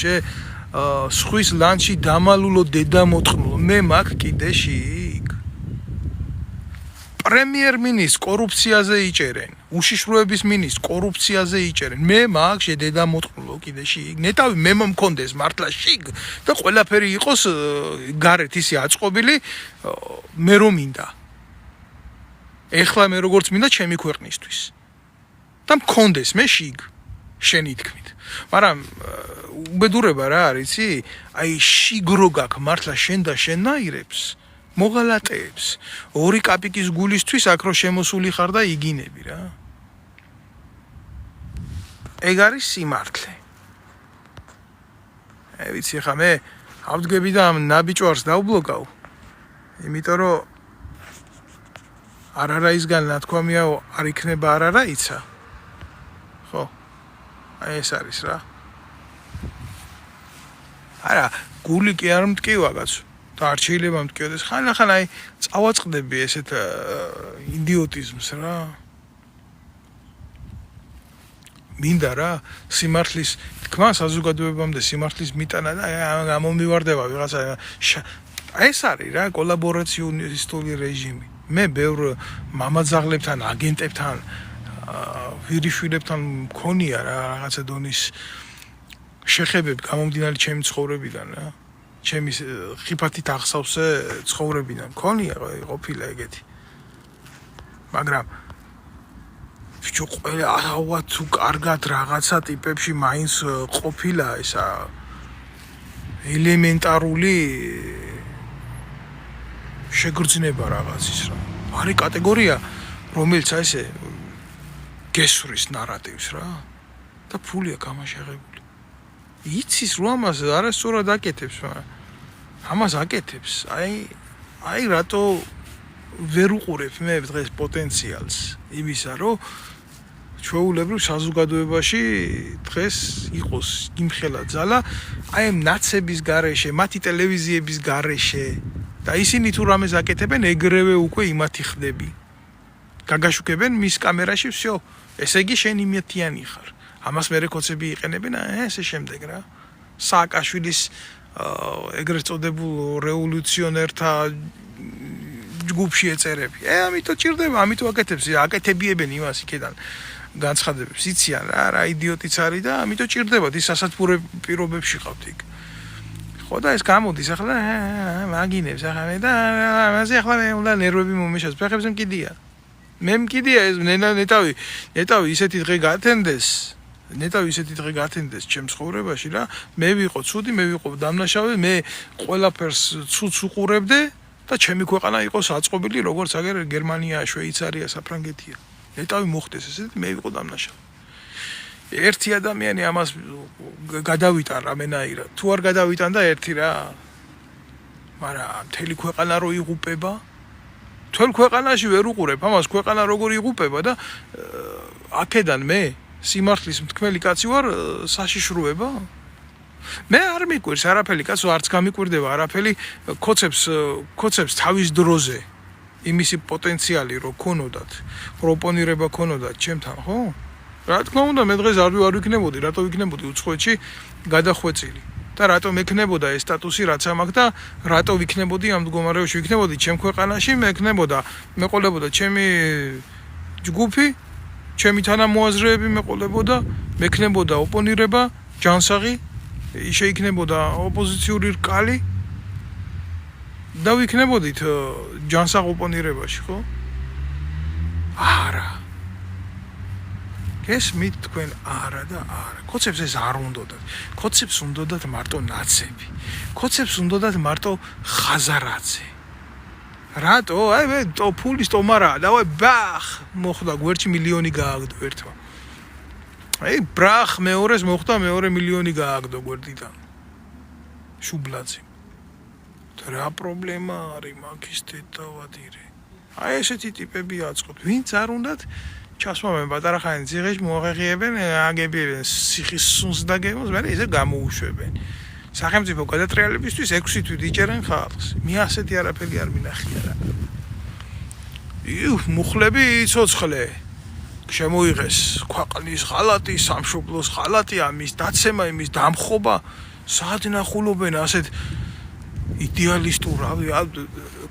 სხვის ლანჩი დამალულო დედა მოწყნულო. მე მაგ კიდე შიგ. პრემიერ-მინისტრს კორუფციაზე იჭერენ, უშიშროების მინისტრს კორუფციაზე იჭერენ. მე მაგ დედა მოწყნულო კიდე შიგ. ნეტავი მე მომქონდეს მართლა შიგ და ყველაფერი იყოს გარეთ ისე აწყობილი, მე რომ მინდა. ეხლა მე როგორც მინდა ჩემი ქვეყნისთვის. და მქონდეს მე შიგ შენი თქმით. მაგრამ უბედურება რა არის, იცი? აი შიგ რო გაქვს მართლა შენ და შენაირებს, მოღალატეებს, ორი კაპიკის გულისთვის აქ რო შემოსული ხარ და იგინები რა. ეგ არის სიმართლე. ვიცი ხა მე ავდგები და ამ ნაბიჯვარს დავბლოკავ. იმიტომ რომ არარაისგან ნათქვამია არ იქნება არარაიცა. ხო? აი ეს არის რა. არა, გული კი არ მტკივა კაცო. და არ შეიძლება მტკიოდეს. ხან აი წავაწყდები ესეთ იდიოტიზმს რა. მინდა რა სიმართლის თქმა საზოგადოებამდე სიმართლის მიტანა და გამომივარდება ვიღაცა. ეს არის რა კოლაბორაციონისტული რეჟიმი. მე ბევრ მამაძაღლებთან, აგენტებთან, ვირიშვილებთან მქონია რა რაღაცა დონის შეხებები გამომდინარე ჩემი ცხოვრებიდან რა. ჩემი ხიფათით ახსავსე ცხოვრებიდან მქონია ყოფილა ეგეთი. მაგრამ ბიჭო ყველა ავა თუ კარგად რაღაცა ტიპებში მაინც ყოფილა ესა ელემენტარული შეგრძნება რაღაცის რა. არის კატეგორია, რომელიც ესე გესვრის ნარატივს რა. და ფულია გამაშაღებული. იცის რომ ამას არასწორად აკეთებს, მაგრამ ამას აკეთებს. აი რატო ვერ უყურებ მე დღეს პოტენციალს იმისა, რომ ჩვეულებრივ საზოგადოებაში დღეს იყოს იმხელა ძალა, აი ამ ნაცების გარეშე, მათი ტელევიზიების გარეშე და ისინი თუ რამეს აკეთებენ, ეგრევე უკვე იმათი ხდები. გაგაშუქებენ მის კამერაში, всё, ესე იგი შენ იმათიანი ხარ. ამას მე რეკოცები იყენებენ, ესე შემდეგ რა. სააკაშვილის ეგრეთ წოდებულ რევოლუციონერთა ჯგუფში ეწერები. ამიტომ ჭირდება, ამიტომ აკეთებიებენ იმას იქიდან. განცხადებებს იციან რა იდიოტიც არის და ამიტომ ჭირდებათ ის სასათბურე პირობებში ყავთ იქ. ხო და ეს გამოდის ახლა მაგინებს ახლა და ამაზე ახლა მე უნდა ნერვები მომეშას ფეხებზე მკიდია. მე მკიდია ეს ნეტავი ისეთი დღე გათენდეს ჩემს ცხოვრებაში რა მე ვიყო ცუდი მე ვიყო დამნაშავე მე ყველაფერს ცუდს უყურებდე და ჩემი ქვეყანა იყო საწყობილი როგორც აგერ გერმანია, შვეიცარია, საფრანგეთია. ნეტავი მოხდეს ესეთი მე ვიყო დამნაშავე. ერთი ადამიანი ამას გადავიტან რამენაირად. თუ არ გადავიტან და ერთი რა. მაგრამ მთელი ქვეყანა რო იღუპება, მთელ ქვეყანაში ვერ უყურებ ამას ქვეყანა როგორ იღუპება და აქედან მე სიმართლის მთქმელი კაცი ვარ საშიშროება. მე არ მიკვირს არაფერი კაცო არც გამიკვირდება არაფერი კოცებს თავის დროზე იმისი პოტენციალი რო ქონოდათ, პროპონირება ქონოდათ ჩემთან, ხო? რა თქმა უნდა მე დღეს არ ვიქნებოდი, რატო ვიქნებოდი უცხოეთში გადახვეწილი და რატო მექნებოდა ეს სტატუსი რაც ამაქვს და რატო ვიქნებოდი ამ მდგომარეობაში ვიქნებოდი ჩემ ქვეყანაში, მეყოლებოდა ჩემი ჯგუფი, ჩემი თანამოაზრეები მეყოლებოდა, მექნებოდა ოპონირება, ჯანსაღი შეიქნებოდა ოპოზიციური რკალი და ვიქნებოდით ჯანსაღ ოპონირებაში, ხო? არა. გესმით თქვენ არა და არა. კოცებს ეს არ უნდათ. კოცებს უნდათ მარტო ნაცები. კოცებს უნდათ მარტო ხაზარაძე. რატო? აი მე ფულის ტომარა, დავაი ბახ, მოხდა გვერდში მილიონი გააგდო ერთმა. აი ბრახ მეორეს მოხდა მეორე მილიონი გააგდო გვერდიდან. შუბლაძე. რა პრობლემა არის მაგის დედავადირე. აი ესეთი ტიპები აწყობთ. ვინც არ უნდათ ჩასვამენ პატარა ხანი ციხეში მოაღებენ, აგებენ სიხის სუნს და გემოს, მე ისე გამოუშვებენ. სახელმწიფო გადატრიალებისთვის 6 თვით იჭერენ ხალხს. მე ასეთი არაფერი არ მინახია რა. მუხლები ცოცხლე. შემოიღეს ქვეყნის ხალატი, სამშობლოს ხალატი, ამის დაცემა, იმის დამხობა, საადნახულობენ ასეთ იდეალისტურ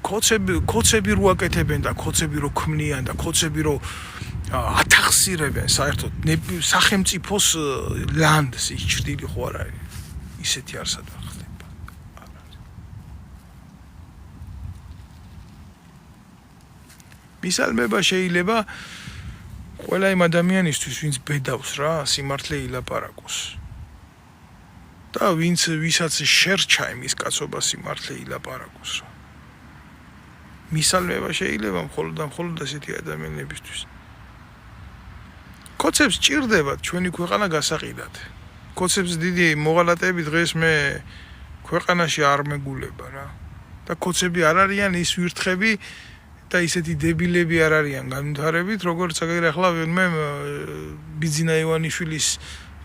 კოცები რო აკეთებენ და კოცები რო ქმნიან და კოცები რო ათახსირებენ საერთოდ სახელმწიფოს ლანდს ის ჭრილი ხო არ არის ისეთი არსად არ ხდება. მისალმება შეიძლება ყველა იმ ადამიანისთვის ვინც ბედავს რა სიმართლე ილაპარაკოს და ვისაც შერჩა იმის კაცობა სიმართლე ილაპარაკოს რა. მისალმება შეიძლება მხოლოდ ასეთი ადამიანებისთვის. კოცებს ჭირდებათ ჩვენი ქვეყანა გასაყიდად. კოცებს დიდი მოღალატეები დღეს მე ქვეყანაში არ მეგულება რა. და კოცები არ არიან ის ვირთხები და ისეთი დებილები არ არიან განვითარებით, როგორც აგერ ახლა მე ბიძინა ივანიშვილის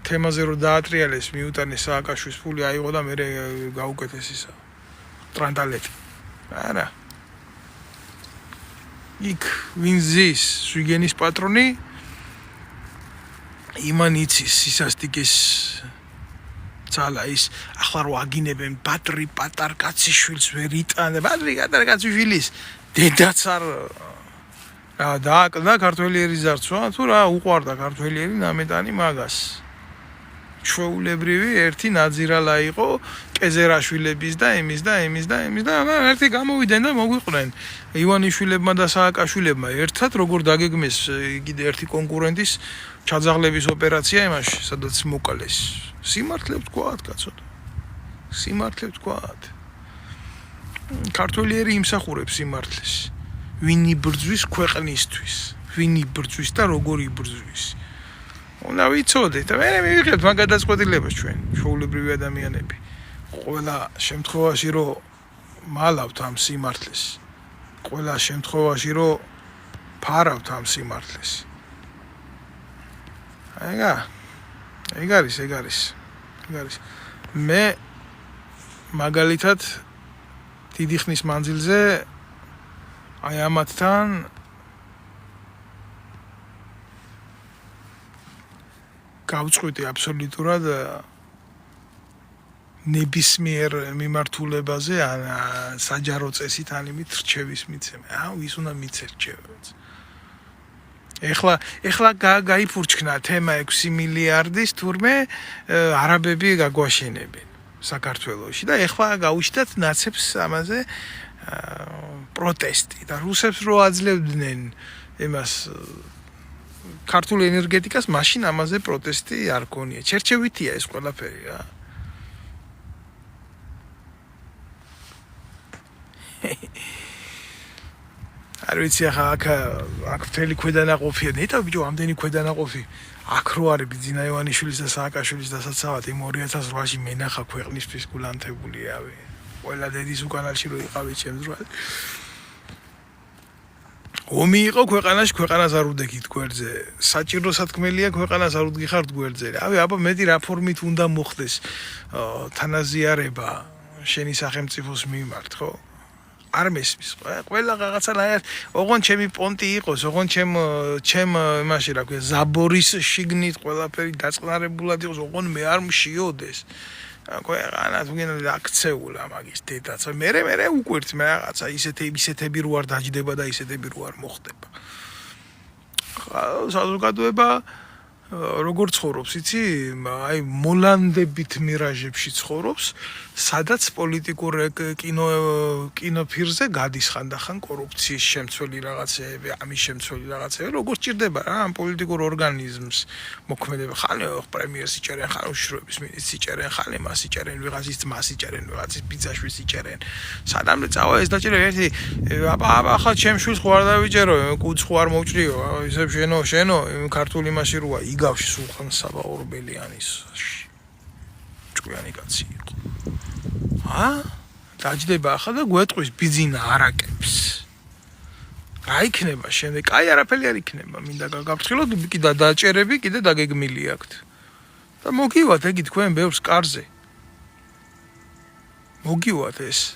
თემაზე რო დაატრიალეს, მიუტანე სააკაშვილის ფული აიღო და მე გაუკეთეს ისა. ტრანდალეტი. არა. იქ ვინ ზის სვიგენის პატრონი იმანიცის სისასტიკის ძალა ის ახლა რო აგინებენ ბატრი პატარკაციშვილს ვერ იტანე ბატრი პატარკაციშვილის დედაც არ და ქართველიერი ზარცვა თუ რა უყვარდა ქართველიერი ნამეტანი მაგას ჩვეულებრივი ერთი ნაძირალა იყო კეზერაშვილების და იმის და ერთი გამოვიდნენ და მოგვიყვნენ ივანიშვილებმა და სააკაშვილებმა ერთად როგორ დაგეგმეს კიდე ერთი კონკურენტის ჩაძაღლების ოპერაცია იმაში სადაც მოკალეს სიმართლე ვთქვათ კაცო სიმართლე ვთქვათ ქართველიერი იმსახურებს სიმართლეს ვინ იბრძვის ქვეყნისთვის ვინ იბრძვის და როგორ იბრძვის უნდა ვიცოდეთ და მე მივიღებთ მაგ გადაწყვეტილებას ჩვენ ჩვეულებრივი ადამიანები ყველა შემთხვევაში რომ მალავთ ამ სიმართლეს ყველა შემთხვევაში რომ ფარავთ ამ სიმართლეს. ეგ არის. მე მაგალითად დიდი ხნის მანძილზე აი ამათთან გავწყვიტი აბსოლუტურად ნებისმიერ მიმართულებაზე ან საჯარო წესით ან იმით რჩევის მიცემა. ვის უნდა მიცერჩევებს. ეხლა გაიფურჩქნა თემა 6 მილიარდის თურმე არაბები გაგვაშენებენ საქართველოში და ეხლა გაუჩნდათ ნაცებს ამაზე პროტესტი და რუსებს რო აძლევდნენ იმას ქართულ ენერგეტიკას მაშინ ამაზე პროტესტი არ გონია. ჩერჩევითია ეს ყველაფერი რა. არ ვიცი ახლა აქ მთელი ქვედანაყოფია. ნეტა ბიჭო, ამდენი ქვედანაყოფი აქ რო არის ბიძინა ივანიშვილის და სააკაშვილის დასაცავად იმ 2008-ში მენახა ქვეყნისთვის გულანთებულიავე. ყველა დედის უკანალში რო იყავი ჩემს დროს. ომი იყო ქვეყანაში, ქვეყანას არ უდექით გვერდზე. საჭირო სათქმელია, ქვეყანას არ უდგიხართ გვერდზე. აბა მეტი რაფორმით უნდა მოხდეს თანაზიარება შენი სახელმწიფოს მიმართ, ხო? არ მესმის. ყველა რაღაცა ლაერ, ოღონ ჩემი პონტი იყოს, ოღონ ჩემ იმაში რა ქვია, ზაბორის შიგნით ყველაფერი დაწყნარებულად იყოს, ოღონ მე არ მშიოდეს. ქვეყანა თუნდაც აქცეულა მაგის დედაც. მე უკვირთ მე რაღაცა ისეთები რო არ დაждდება და ისეთები რო არ მოხდება. საზოგადოება როგორ ცხოვრობს, იცი? აი მოლანდებით მირაჟებში ცხოვრობს, სადაც პოლიტიკურ კინოფირზე გადის ხანდახან კორუფციის შემცველი რაღაცეები, ამის შემცველი რაღაცეები, როგორ ჭირდება რა ამ პოლიტიკურ ორგანიზმს მოქმედება. ხან პრემიერს იჭერენ, ხან უშიშროების მინისტრს იჭერენ, ხან იმას იჭერენ, ვიღაცის ძმას იჭერენ, ვიღაცის ბიძაშვილს იჭერენ. სადამდე წავა ეს დაჭერე ერთი ახლა ჩემ შვილს ხო არ დავიჭერო, კუც ხო არ მოვჭრიო, ისევ შენო ქართული მასში როა იგავში სულხან საბაურბელიანის ჭკვიანი კაცი იყო. დაждდება ახლა და გვეტყვის ბიძინა არაკებს. რა იქნება შემდეგ? კაი არაფერი არ იქნება, მინდა გაგაფრთხილოთ, კიდე დაჭერები, კიდე დაგეგმილი აქვთ. და მოგივათ ეგი თქვენ ბევრს კარზე. მოგივათ ეს.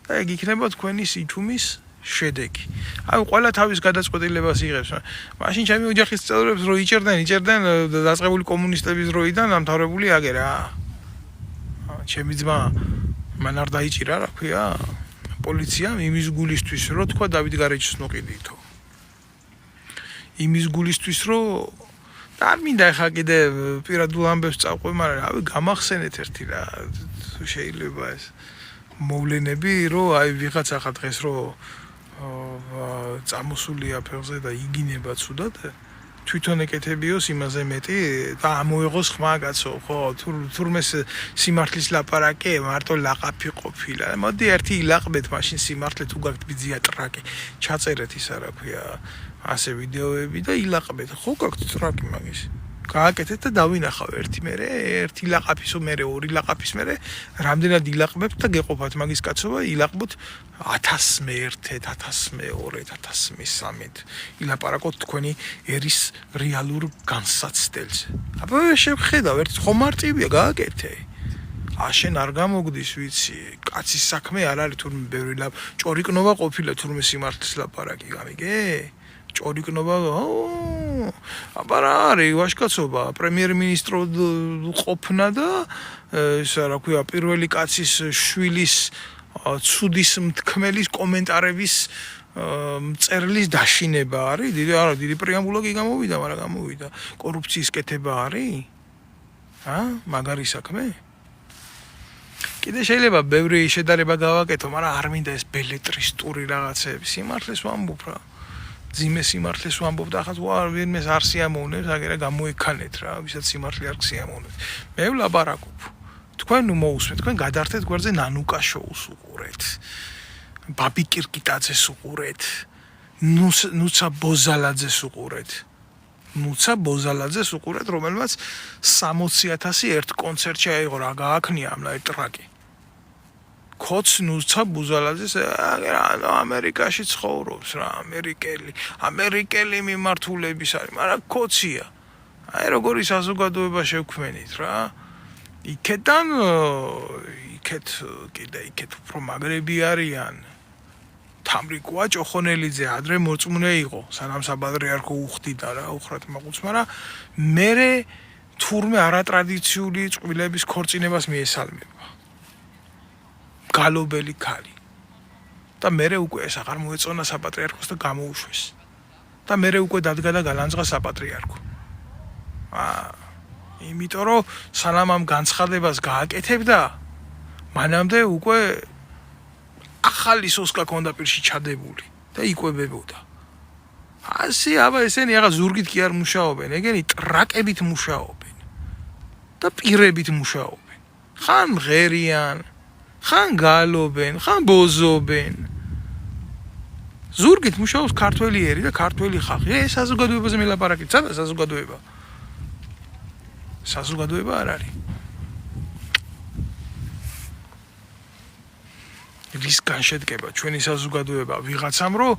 და ეგ იქნება თქვენი სიჩუმის შედეგი. აი ყველა თავის გადაწყვეტილებას იღებს. მაშინ ჩემი ოჯახის წევრებს რო იჭერდნენ დაწყებული კომუნისტების დროიდან დამთავრებული აგერა. ჩემი ძმა მან არ დაიჭირა, რა ქვია, პოლიციამ იმის გულისთვის, რომ თქვა დავით გარეჯს ნოყიდითო. იმის გულისთვის, რომ და არ მინდა ახლა კიდე პირადულ ამბებს წავყვე, მაგრამ რავი, გამახსენეთ ერთი რა, შეიძლება ეს მოვლენები, რომ აი ვიღაც ახლა დღეს რომ წამოსულია ფეხზე და იგინება ცუდად, თვითონ ეკეთებიოს იმაზე მეტი და ამოიღოს ხმა კაცო, ხო, თურმე სიმართლის ლაპარაკი მარტო ლაყაფი ყოფილა. მოდი ერთი ილაყბეთ მაშინ სიმართლე თუ გაქვთ ბიძია ტრაკი. ჩაწერეთ ისა რა ქვია, ასე ვიდეოები და ილაყბეთ. ხო გაქვთ ტრაკი მაგის. გააკეთეთ და დავინახავ ერთი ლაყაფისო მერე, ორი ლაყაფის მერე, რამდენად ილაყბებთ და გეყოფათ მაგის კაცობა, ილაყბოთ 1000 მე-1, 1000 მე-2, 1000 მე-3. ილაპარაკოთ თქვენი ერის რეალურ განსაცდელზე. აბა შევხედავ, ერთი ხომ მარტივია გააკეთე. შენ არ გამოგდის, ვიცი, კაცის საქმე არ არის თურმე ბევრი ჭორიკნობა ყოფილა თურმე სიმართლის ლაპარაკი, გამიგე? ჭორიკნობა, აბა რა არის ვაშკაცობა, პრემიერ-მინისტრო ყოფნა და ისა რა ქვია, პირველი კაცის შვილის ცუდის მთქმელის კომენტარების მწერლის დაშინება არის? დიდი პრეამბულა კი გამოვიდა, მაგრამ გამოვიდა. კორუფციის კეთება არის? მაგარი საქმე? კიდე შეიძლება ბევრი შედარება გავაკეთო, მაგრამ არ მინდა ეს ბელეტრისტური რაღაცები. სიმართლეს ვამბობ რა. ძიმე სიმართლეს ვამბობ და ახლა ვინმეს არ სიამოვნებს, აგერა გამოიქანეთ რა, ვისაც სიმართლე არ გსიამოვნებს. მე ვლაპარაკობ. თქვენ მოусმეთ, თქვენ გადართეთ გვერდზე ნანუკა შოუს უყურეთ. ბაბი კირკიტაძეს უყურეთ. ნუცა ბოზალაძეს უყურეთ. რომელმაც 60,000 ერთ კონცერტში აიღო რა გააქნია ამ ტრაკი. კოცნუცა ბუზალაძეს ამერიკაში ცხოვრობს რა ამერიკელი მიმართულების არის მაგრამ კოცია აი როგორი საზოგადოება შევქმენით რა იქეთან იქეთ უფრო მაგრები არიან თამრიკოა ჭოხონელიძე ადრე მოწმუნე იყო სანამ საპატრიარქო უხდიდა რა უხრათ მაყუც მაგრამ მე თურმე არატრადიციული წყვილების ქორწინებას მიესალმება გალობელი ქალი და მე უკვე ეს აღარ მოეწონა საპატრიარქოს და გამოუშვეს და მე უკვე დადგა და გალანძღა საპატრიარქო იმიტომ რომ სანამ ამ განცხადებას გააკეთებდა მანამდე უკვე ახალი სოსკა ქონდა პირში ჩადებული და იკვებებოდა ასე აბა ესენი აღარ ზურგით კი არ მუშაობენ ეგენი ტრაკებით მუშაობენ და პირებით მუშაობენ ხან მღერიან ხან გალობენ ხან ბოზობენ ზურგით მუშაობს ქართველი ერი და ქართველი ხალხი ეს საზოგადოებაზე მელაპარაკეთ სადა საზოგადოება არ არის რისგან შედგება ჩვენი საზოგადოება ვიღაცამ რომ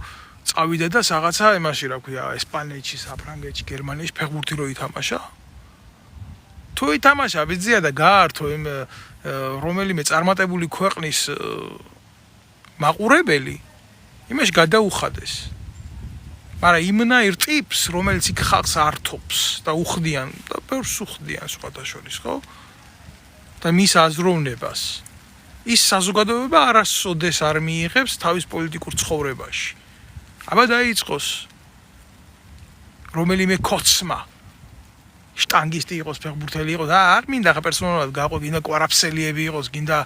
წავიდა და რაღაცა იმაში რა ქვია ესპანეთში, საფრანგეთში, გერმანიაში ფეხბურთი რო ითამაშა თუ ითამაშა ვიძია და გაართო იმ რომელიმე წარმატებული ქვეყნის მაყურებელი იმაში გადაუხადეს მაგრამ იმნაირ ტიპს რომელიც იქ ხალხს ართობს და უხდიან და ბევრს უხდიან სხვათა შორის ხო და მის აზროვნებას ის საზოგადოება არასოდეს არ მიიღებს თავის პოლიტიკურ ცხოვრებაში. აბა დაიწყოს რომელიმე კოცმა შტანგისტი იყოს, ფეხბურთელი იყოს, არ მინდა ხა პერსონალურად გაყო, გინდა კვარაფსელიები იყოს, გინდა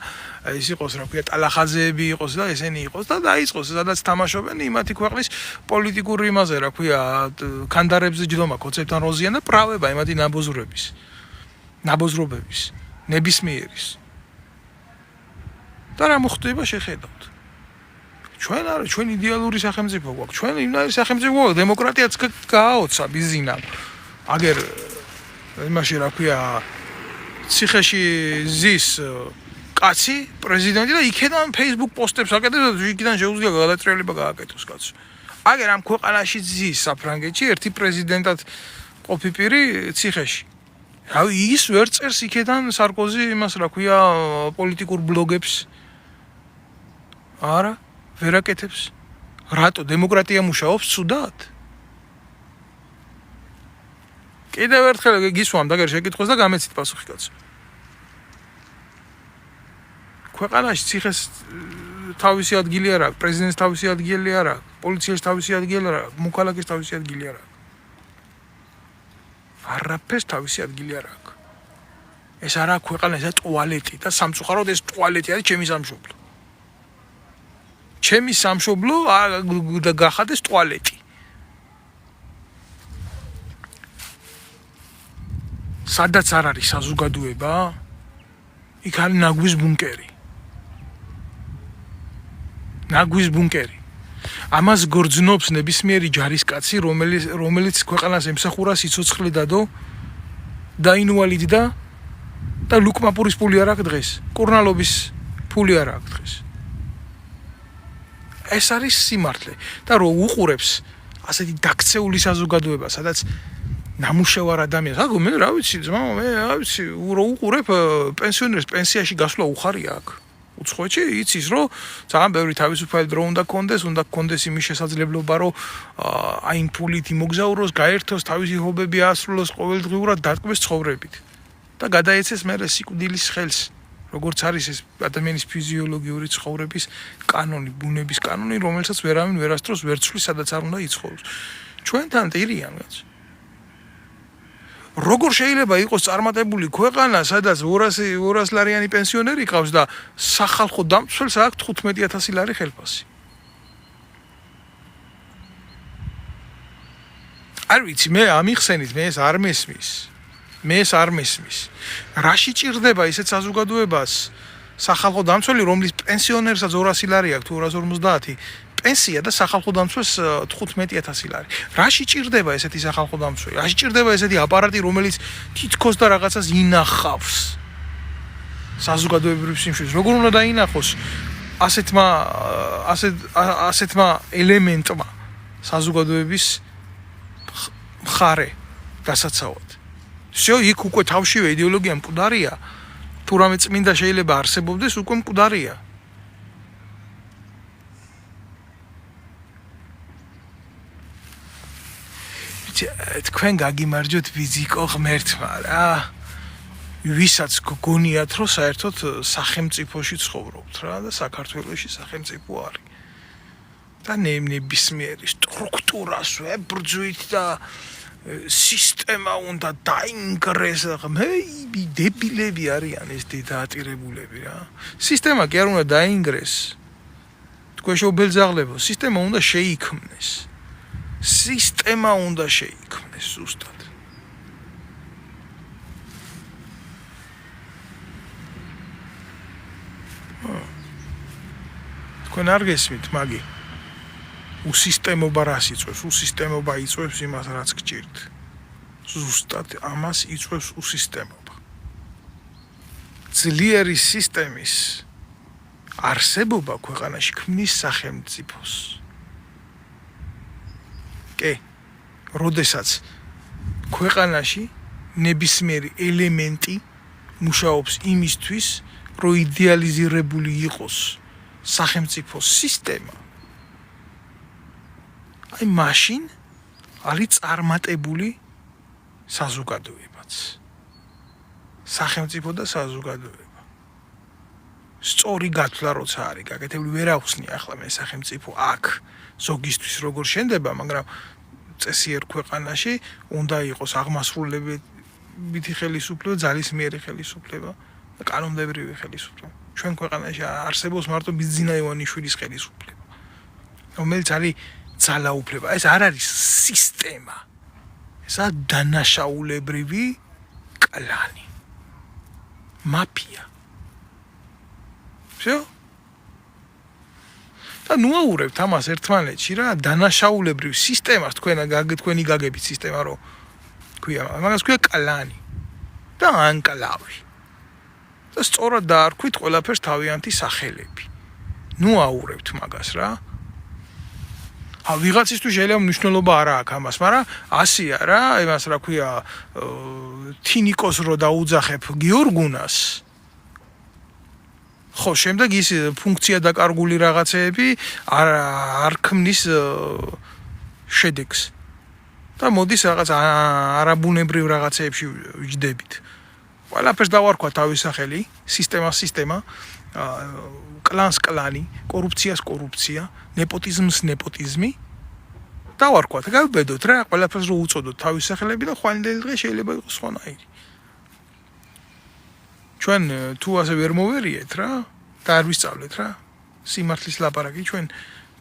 ის იყოს, რა ქვია, ტალახაძეები იყოს და ესენი იყოს და დაიწყოს, სადაც თამაშობენ იმათი ქვეყნის პოლიტიკურ იმაზე, რა ქვია, კანდარებზე ჯდომა, კონცეპტთან როზიან და პრავება იმათი ნაბოზრობების, ნებისმიერის. და რა მოხდება შეხედავთ. ჩვენ იდეალური სახელმწიფო გვაქვს. ჩვენ იმნაირი სახელმწიფო გვაქვს, დემოკრატიაც გააოცა ბიზინამ. აგერ იმაში რა ქვია, ციხეში ზის კაცი, პრეზიდენტი და იქიდან Facebook პოსტებს აკეთებს და იქიდან შეუძლია გადატრიალება გააკეთოს კაცს. აგერ ამ ქვეყანაში ზის საფრანგეთში ერთი პრეზიდენტად ყოფი პირი ციხეში. რავი ის ვერ წერს იქიდან სარკოზი იმას რა ქვია პოლიტიკურ ბლოგებს არა ვერ აკეთებს რატო დემოკრატია მუშაობს ცუდად კიდევ ერთხელ გისვამ და შეკითხოს და გამეცით პასუხი კაცო ქვეყანაში ციხეს თავისი ადგილი არ აქვს პრეზიდენტის თავისი ადგილი არ აქვს პოლიციის თავისი ადგილი არ აქვს მოქალაქის თავისი ადგილი არ აქვს არაფერს თავისი ადგილი არ აქვს ეს არა ქვეყანა ეს ტუალეტი და სამწუხაროდ ეს ტუალეტი არის ჩემი სამშობლო ჩემი სამშობლო და გახადეს ტუალეტი სადაც არ არის საზოგადოება იქ არის ნაგვის ბუნკერი ამას გორძნობს ნებისმიერი ჯარისკაცი რომელიც ქვეყანას ემსახურა სიცოცხლე დადო და ინვალიდდა და ლუკმაპურის ფული არ აქვს დღეს კურნალობის ფული არ აქვს დღეს ეს არის სიმართლე და რო უყურებს ასეთი დაქცეული საზოგადოება სადაც ნამუშევარ ადამიანს აგო მე რა ვიცი ძმა მე რა ვიცი რო უყურებ პენსიონერს პენსიაში გასვლა უხარია აქ უცხოეთში იცის რომ ძალიან ბევრი თავისუფალი დრო უნდა კონდეს იმის შესაძლებლობა რომ აი იმ ფულით იმოგზაუროს გაერთოს თავისი ჰობები აასრულოს ყოველდღიურად დატკბეს ცხოვრებით და გადაეცეს მერე სიკვდილის ხელს როგორც არის ეს ადამიანის ფიზიოლოგიური ცხოვრების კანონი ბუნების კანონი რომელსაც ვერავინ ვერასდროს ვერ ცვლის სადაც არ უნდა იცხოვროს ჩვენთან ტირიან რაც როგორ შეიძლება იყოს წარმატებული ქვეყანა სადაც 200 ლარიანი პენსიონერი ყავს და სახალხო დამცველს აქვს 15000 ლარი ხელფასი არ ვიცი მე ამიხსენით მე ეს არ მესმის რაში ჭირდება ისეთ საზოგადოებას სახალხო დამცველი რომლის პენსიონერსაც 200 ლარი აქვს თუ 250 პენსია და სახალხო დამცველს 15000 ლარი რაში ჭირდება ესეთი სახალხო დამცველი რაში ჭირდება ესეთი აპარატი რომელიც თითქოს და რაღაცას ინახავს საზოგადოებრივ სიმშვიდეს. როგორ უნდა დაინახოს ასეთმა ელემენტმა საზოგადოების მხარე გასაცავად. всё, იქ უკვე თავშივე იდეოლოგია მკვდარია. თუ რამე წმინდა შეიძლება არსებობდეს, უკვე მკვდარია. თქვენ გაგიმარჯვეთ ფიზიკო ღმერთმა რა. ვისაც გგონიათ რომ საერთოდ სახელმწიფოში ცხოვრობთ რა და საქართველოში სახელმწიფო არის. და ნებისმიერი სტრუქტურას ვებრძვით და სისტემა უნდა დაინგრეს. მე დებილები არიან ეს დედაატირებულები რა. სისტემა კი არ უნდა დაინგრეს. თქვენ შეუბელძაღლებო, სისტემა უნდა შეიქმნეს. სისტემა უნდა შეიქმნეს ზუსტად. თქვენ არ გესმით მაგი? უსისტემობა რას იწვევს? უსისტემობა იწვევს იმას, რაც გჭირთ. ზუსტად ამას იწვევს უსისტემობა. ძლიერი სისტემის არსებობა ქვეყანაში ქმნის სახელმწიფოს. კი, როდესაც ქვეყანაში ნებისმიერი ელემენტი მუშაობს იმისთვის, რომ იდეალიზირებული იყოს სახელმწიფოს სისტემა, აი მაშინ არის წარმატებული საზოგადოებაც. სახელმწიფო და საზოგადოება. სწორი გათვლა როცა არის გაკეთებული, ვერ ახსნი ახლა მე სახელმწიფო აქ ზოგისთვის როგორ შენდება, მაგრამ წესიერ ქვეყანაში უნდა იყოს აღმასრულებითი ხელისუფლება, ძალისმიერი ხელისუფლება და კანონმდებლობრივი ხელისუფლება. ჩვენ ქვეყანაში არსებობს მარტო ბიძინა ივანიშვილის ხელისუფლება, რომელიც არის ძალაუფლება. ეს არ არის სისტემა. ესაა დანაშაულებრივი კლანი. მაფია. всё? და ნუ აურებთ ამას ერთმანეთში რა, დანაშაულებრივ სისტემას თქვენი გაგებით სისტემა რო ქვია, მაგას ქვია კლანი და ანკლავი. და სწორად დაარქვით ყველაფერს თავიანთი სახელები. ნუ აურებთ მაგას რა. ვიღაცისთვის შეიძლება მნიშვნელობა არ აქვს ამას, მაგრამ ასია რა, იმას რა ქვია, თინიკოს რო დაუძახებ გიორგუნას. ხო, შემდეგ ის ფუნქცია დაკარგული რაღაცეები არ ქმნის შედეგს. და მოდის რაღაც არაბუნებრივ რაღაცეებში ვიჯდებით. ყველაფერს დავარქვა თავის სახელი, სისტემა, კლანს კლანი, კორუფციას კორუფცია, ნეპოტიზმს ნეპოტიზმი. დავარქვა და გავბედოთ რა, ყველაფერს რო უწოდოთ თავის სახელები და ხვალინდელი დღე შეიძლება იყოს სხვანაირი. ჩვენ თუ ასე ვერ მოვერიეთ რა და არ ვისწავლეთ რა, სიმართლის ლაპარაკი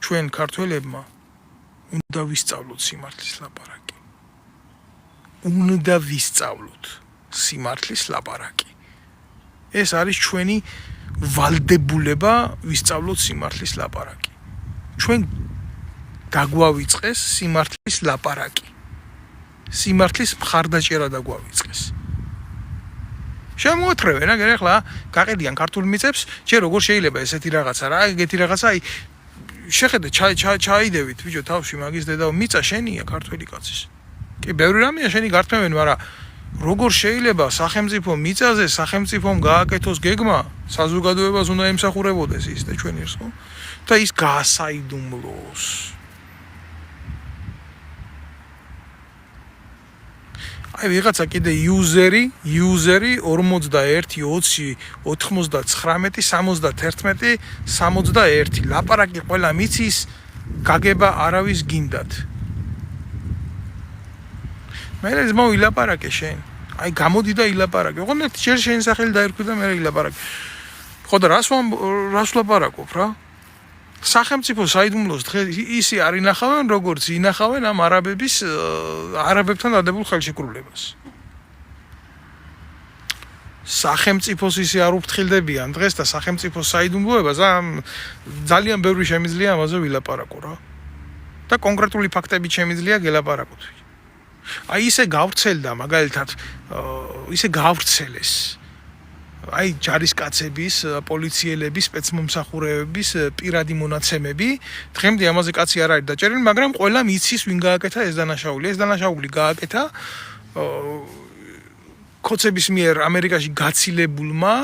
ჩვენ ქართველებმა უნდა ვისწავლოთ სიმართლის ლაპარაკი. უნდა ვისწავლოთ სიმართლის ლაპარაკი. ეს არის ჩვენი ვალდებულება ვისწავლოთ სიმართლის ლაპარაკი. ჩვენ დაგვავიწყეს სიმართლის ლაპარაკი. სიმართლის მხარდაჭერა დაგვავიწყეს. შემოათრევენ აგერ ახლა გაყიდიან ქართულ მიწებს, შე როგორ შეიძლება ესეთი რაღაცა რა, ეგეთი რაღაცა, აი შეხედე ჩაიდევით ბიჭო თავში მაგის დედა მიწა შენია ქართველი კაცის. კი, ბევრი რამეა შენი გართმევენ, მაგრამ როგორ შეიძლება სახელმწიფო მიწაზე სახელმწიფომ გააკეთოს გეგმა, საზოგადოებას უნდა ემსახურებოდეს ის და ჩვენ ერთს ხო? და ის გაასაიდუმლოს. აი ვიღაცა კიდე იუზერი 41 20 99 71 61 ლაპარაკი ყველა მიცის, გაგება არავის გინდათ. მე ეს მოილაპარაკე შენ. აი გამოდი და ილაპარაკე. ოღონდ ჯერ შენ სახელი დაერქვი და მე ილაპარაკე. ხო და რას ლაპარაკობ რა? სახელმწიფო საიდუმლოს დღე ისი არ ინახავენ, როგორც ინახავენ ამ არაბებთან დადებულ ხელშეკრულებას. სახელმწიფოს ისე არ უფრთხილდებიან დღეს და სახელმწიფოს საიდუმლოებას ძალიან ბევრი შემიძლია ამაზე ვილაპარაკო რა. და კონკრეტული ფაქტებით შემიძლია გელაპარაკოთ. აი ისე გავრცელდა მაგალითად ისე გავრცელეს აი ჯარისკაცების, პოლიციელების, სპეცმომსახურეების პირადი მონაცემები. დღემდე ამაზე კაცი არ არის დაჭერილი, მაგრამ ყველამ იცის ვინ გააკეთა ეს დანაშაული. ეს დანაშაული გააკეთა ქოცების მიერ ამერიკაში გაცილებულმა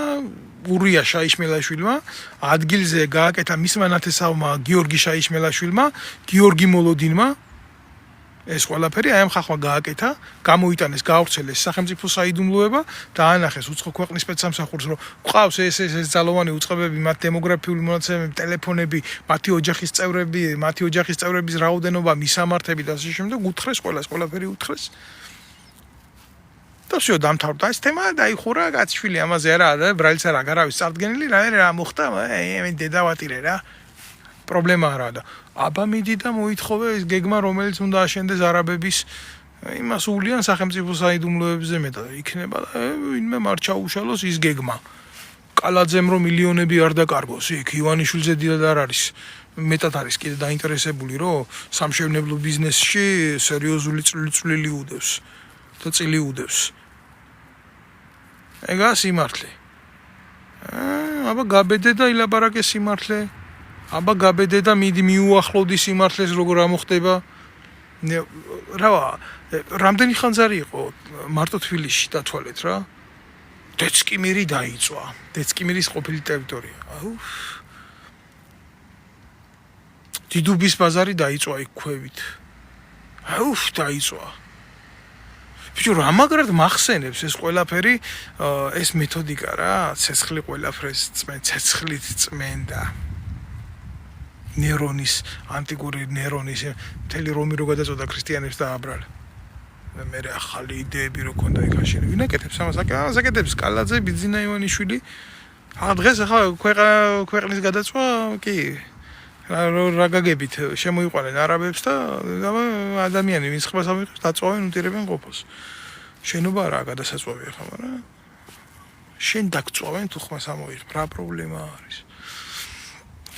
ურია შაიშმელაშვილმა, ადგილზე გააკეთა მისმა ნათესავმა გიორგი შაიშმელაშვილმა, გიორგი მოლოდინმა. ეს ყველაფერი აი ამ ხალხმა გააკეთა, გამოიტანეს, გაავრცელეს სახელმწიფო საიდუმლოება და აანახეს უცხო ქვეყნის სპეცსამსახურს, რომ ყავს ეს ძალოვანი უწყებები, მათ დემოგრაფიული მონაცემები, ტელეფონები, მათი ოჯახის წევრების რაოდენობა, მისამართები და ასე შემდეგ, უთხრეს ყველაფერი უთხრეს. და всё დამთავრდა ეს თემა, დაიხურა კაცშვილი ამაზე არა, ბრალიც არ არავის წარდგენილი, რა მოხდა, მე დედავატირე რა. პრობლემა არა და აბა მიდი და მოითხოვე ეს გეგმა რომელიც უნდა აშენდეს არაბების იმას უვლიან სახელმწიფო საიდუმლოებზე მეტად იქნება და ვინმე არ ჩაუშალოს ის გეგმა კალაძემ რომ მილიონები არ დაკარგოს იქ ივანიშვილზე დიდად არ არის მეტად არის კიდე დაინტერესებული რომ სამშენებლო ბიზნესში სერიოზული წვლილი უდევს და წილი უდევს ეგა სიმართლე აბა გაბედე და ილაპარაკე სიმართლე აბა გაბედე და მიდი მიუახლოვდი სიმართლეს როგორ ამოხდება რამდენი ხანძარი იყო მარტო თბილისში დათვალეთ რა დეცკიმირი დაიწვა დეცკიმირის ყოფილი ტერიტორია დიდუბის ბაზარი დაიწვა იქ ქვევით დაიწვა ბიჭო რა მაგრად მახსენებს ეს ყველაფერი ეს მეთოდიკა რა ცეცხლი ყველაფერს წმენ ცეცხლით წმენდა ნერონის ანტიკური ნერონის მთელი რომი რო გადაწოდა ქრისტიანებს დააბრალა მე ახალი იდეები რო ქონდა იქ აშენე ვინ აკეთებს ამას აკეთებს კალაძე ბიძინა ივანიშვილი დღეს ახლა ქვეყნის გადაწვა კი რა გაგებით შემოიყვანენ არაბებს და ადამიანი ვინც ხმას ამიღებს დაწვავენ უტირებენ ყოფოს შენობა რა გადასაწვავი ახლა მაგრამ შენ დაგწვავენ თუ ხმას ამოიღებ რა პრობლემა არის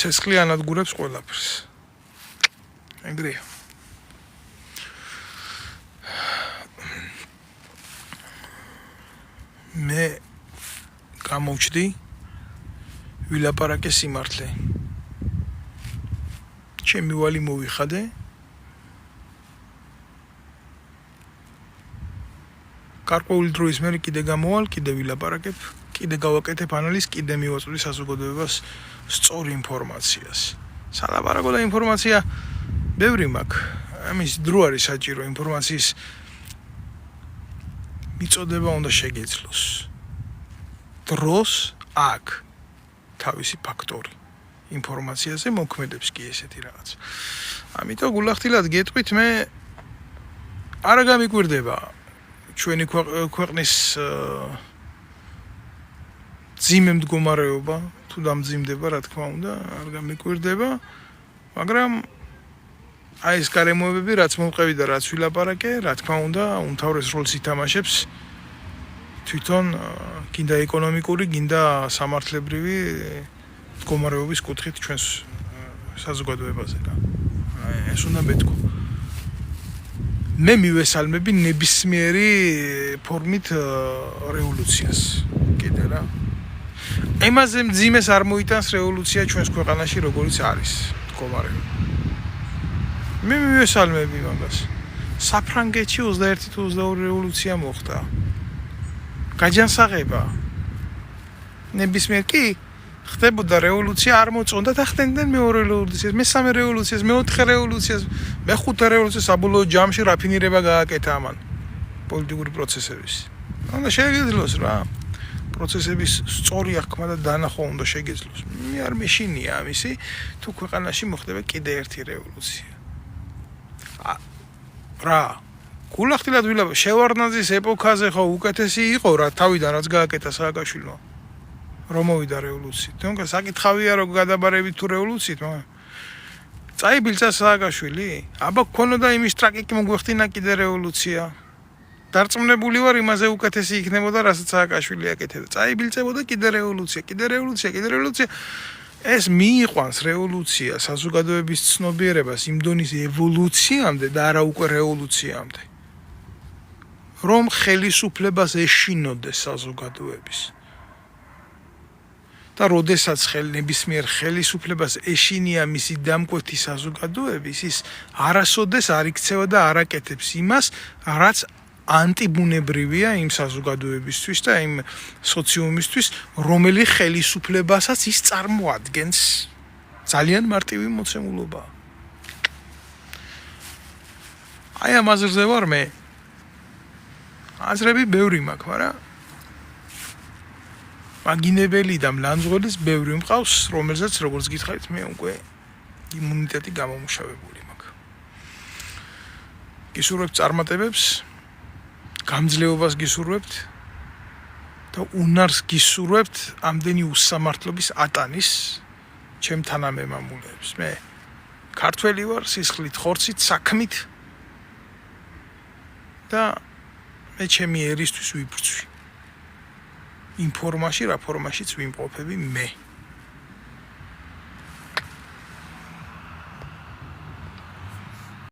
ცეცხლი ანადგურებს ყველაფერს. ეგრეა. მე გამოვჩდი ვილაპარაკე სიმართლე. ჩემი ვალი მოვიხადე. გარკვეული დროის მერე კიდე გამოვალ, კიდე ვილაპარაკებ, კიდე გავაკეთებ ანალიზს, კიდე მივაწვდი საზოგადოებას სწორი ინფორმაციას. სალაპარაკო და ინფორმაცია ბევრი მაქვს. ამის დრო არის საჭირო ინფორმაციის მიწოდება უნდა შეგეძლოს. დროს აქ თავისი ფაქტორი. ინფორმაციაზე მოქმედებს კი ესეთი რაღაც. ამიტომ გულახდილად გეტყვით მე არა გამიკვირდება ჩვენი ქვეყნის ძიმე მდგომარეობა თუ დამძიმდება რა თქმა უნდა არ გამიკვირდება მაგრამ აი ეს გარემოებები რაც მომყევი და რაც ვილაპარაკე რა თქმა უნდა უმთავრეს როლს ითამაშებს თვითონ გინდა ეკონომიკური გინდა სამართლებრივი მდგომარეობის კუთხით ჩვენს საზოგადოებაზე რა ეს უნდა მეთქო მე მივესალმები ნებისმიერი ფორმით რევოლუციას კიდე რა ემაზე მძიმეს არ მოიტანს რევოლუცია ჩვენს ქვეყანაში როგორიც არის მდგომარეობა მე მივესალმები მაგას საფრანგეთში 21 თუ 22 რევოლუცია მოხდა გაჯანსაღება ნებისმიერ კი ხდებოდა რევოლუცია არ მოწონდა და ხდებდნენ მეორე რევოლუციას მესამე რევოლუციას მეოთხე რევოლუციას მეხუთე რევოლუციას საბოლოო ჯამში რაფინირება გააკეთა ამან პოლიტიკური პროცესების უნდა შეგეძლოს რა პროცესების სწორი აღქმა და დანახვა უნდა შეგეძლოს მე არ მეშინია ამისი თუ ქვეყანაში მოხდება კიდე ერთი რევოლუცია რა გულახდილად ვილაპარაკე შევარდნაძის ეპოქაზე ხო უკეთესი იყო რა თავიდან რაც გააკეთა სააკაშვილმა რომ მოვიდა რევოლუციით. თუმცა საკითხავია რომ გადაბარებით თუ რევოლუციით, მაგრამ წაიბილცა სააკაშვილი, აბა ქონოდა იმის ტრაკიკი მოგვეხტინა კიდე რევოლუცია. დარწმუნებული ვარ იმაზე უკეთესი იქნებოდა რასაც სააკაშვილი აკეთებდა. წაიბილწებოდა კიდე რევოლუცია. ეს მიიყვანს რევოლუცია საზოგადოების ცნობიერებას იმ დონის ევოლუციამდე და არა უკვე რევოლუციამდე. რომ ხელისუფლებას ეშინოდეს საზოგადოების და როდესაც ნებისმიერ ხელისუფლებას ეშინია მისი დამკვეთი საზოგადოების, ის არასოდეს არ იქცევა და არ აკეთებს იმას, რაც ანტიბუნებრივია იმ საზოგადოებისთვის და იმ სოციუმისთვის, რომელი ხელისუფლებასაც ის წარმოადგენს. ძალიან მარტივი მოცემულობა. აი ამ აზრზე ვარ მე. აზრები ბევრი მაქვს, მაგრამ მაგინებელი და მლანძღოლის ბევრი მყავს, რომელზეც როგორც გითხარით, მე უკვე იმუნიტეტი გამომუშავებული მაქვს. გისურვებთ წარმატებებს, გამძლეობას გისურვებთ და უნარს გისურვებთ ამდენი უსამართლობის ატანის ჩემ თანამემამულეებს. მე ქართველი ვარ, სისხლით, ხორცით, საქმით და მე ჩემი ერისთვის ვიბრძვი. იმ ფორმაში, რა ფორმაშიც ვიმყოფები მე.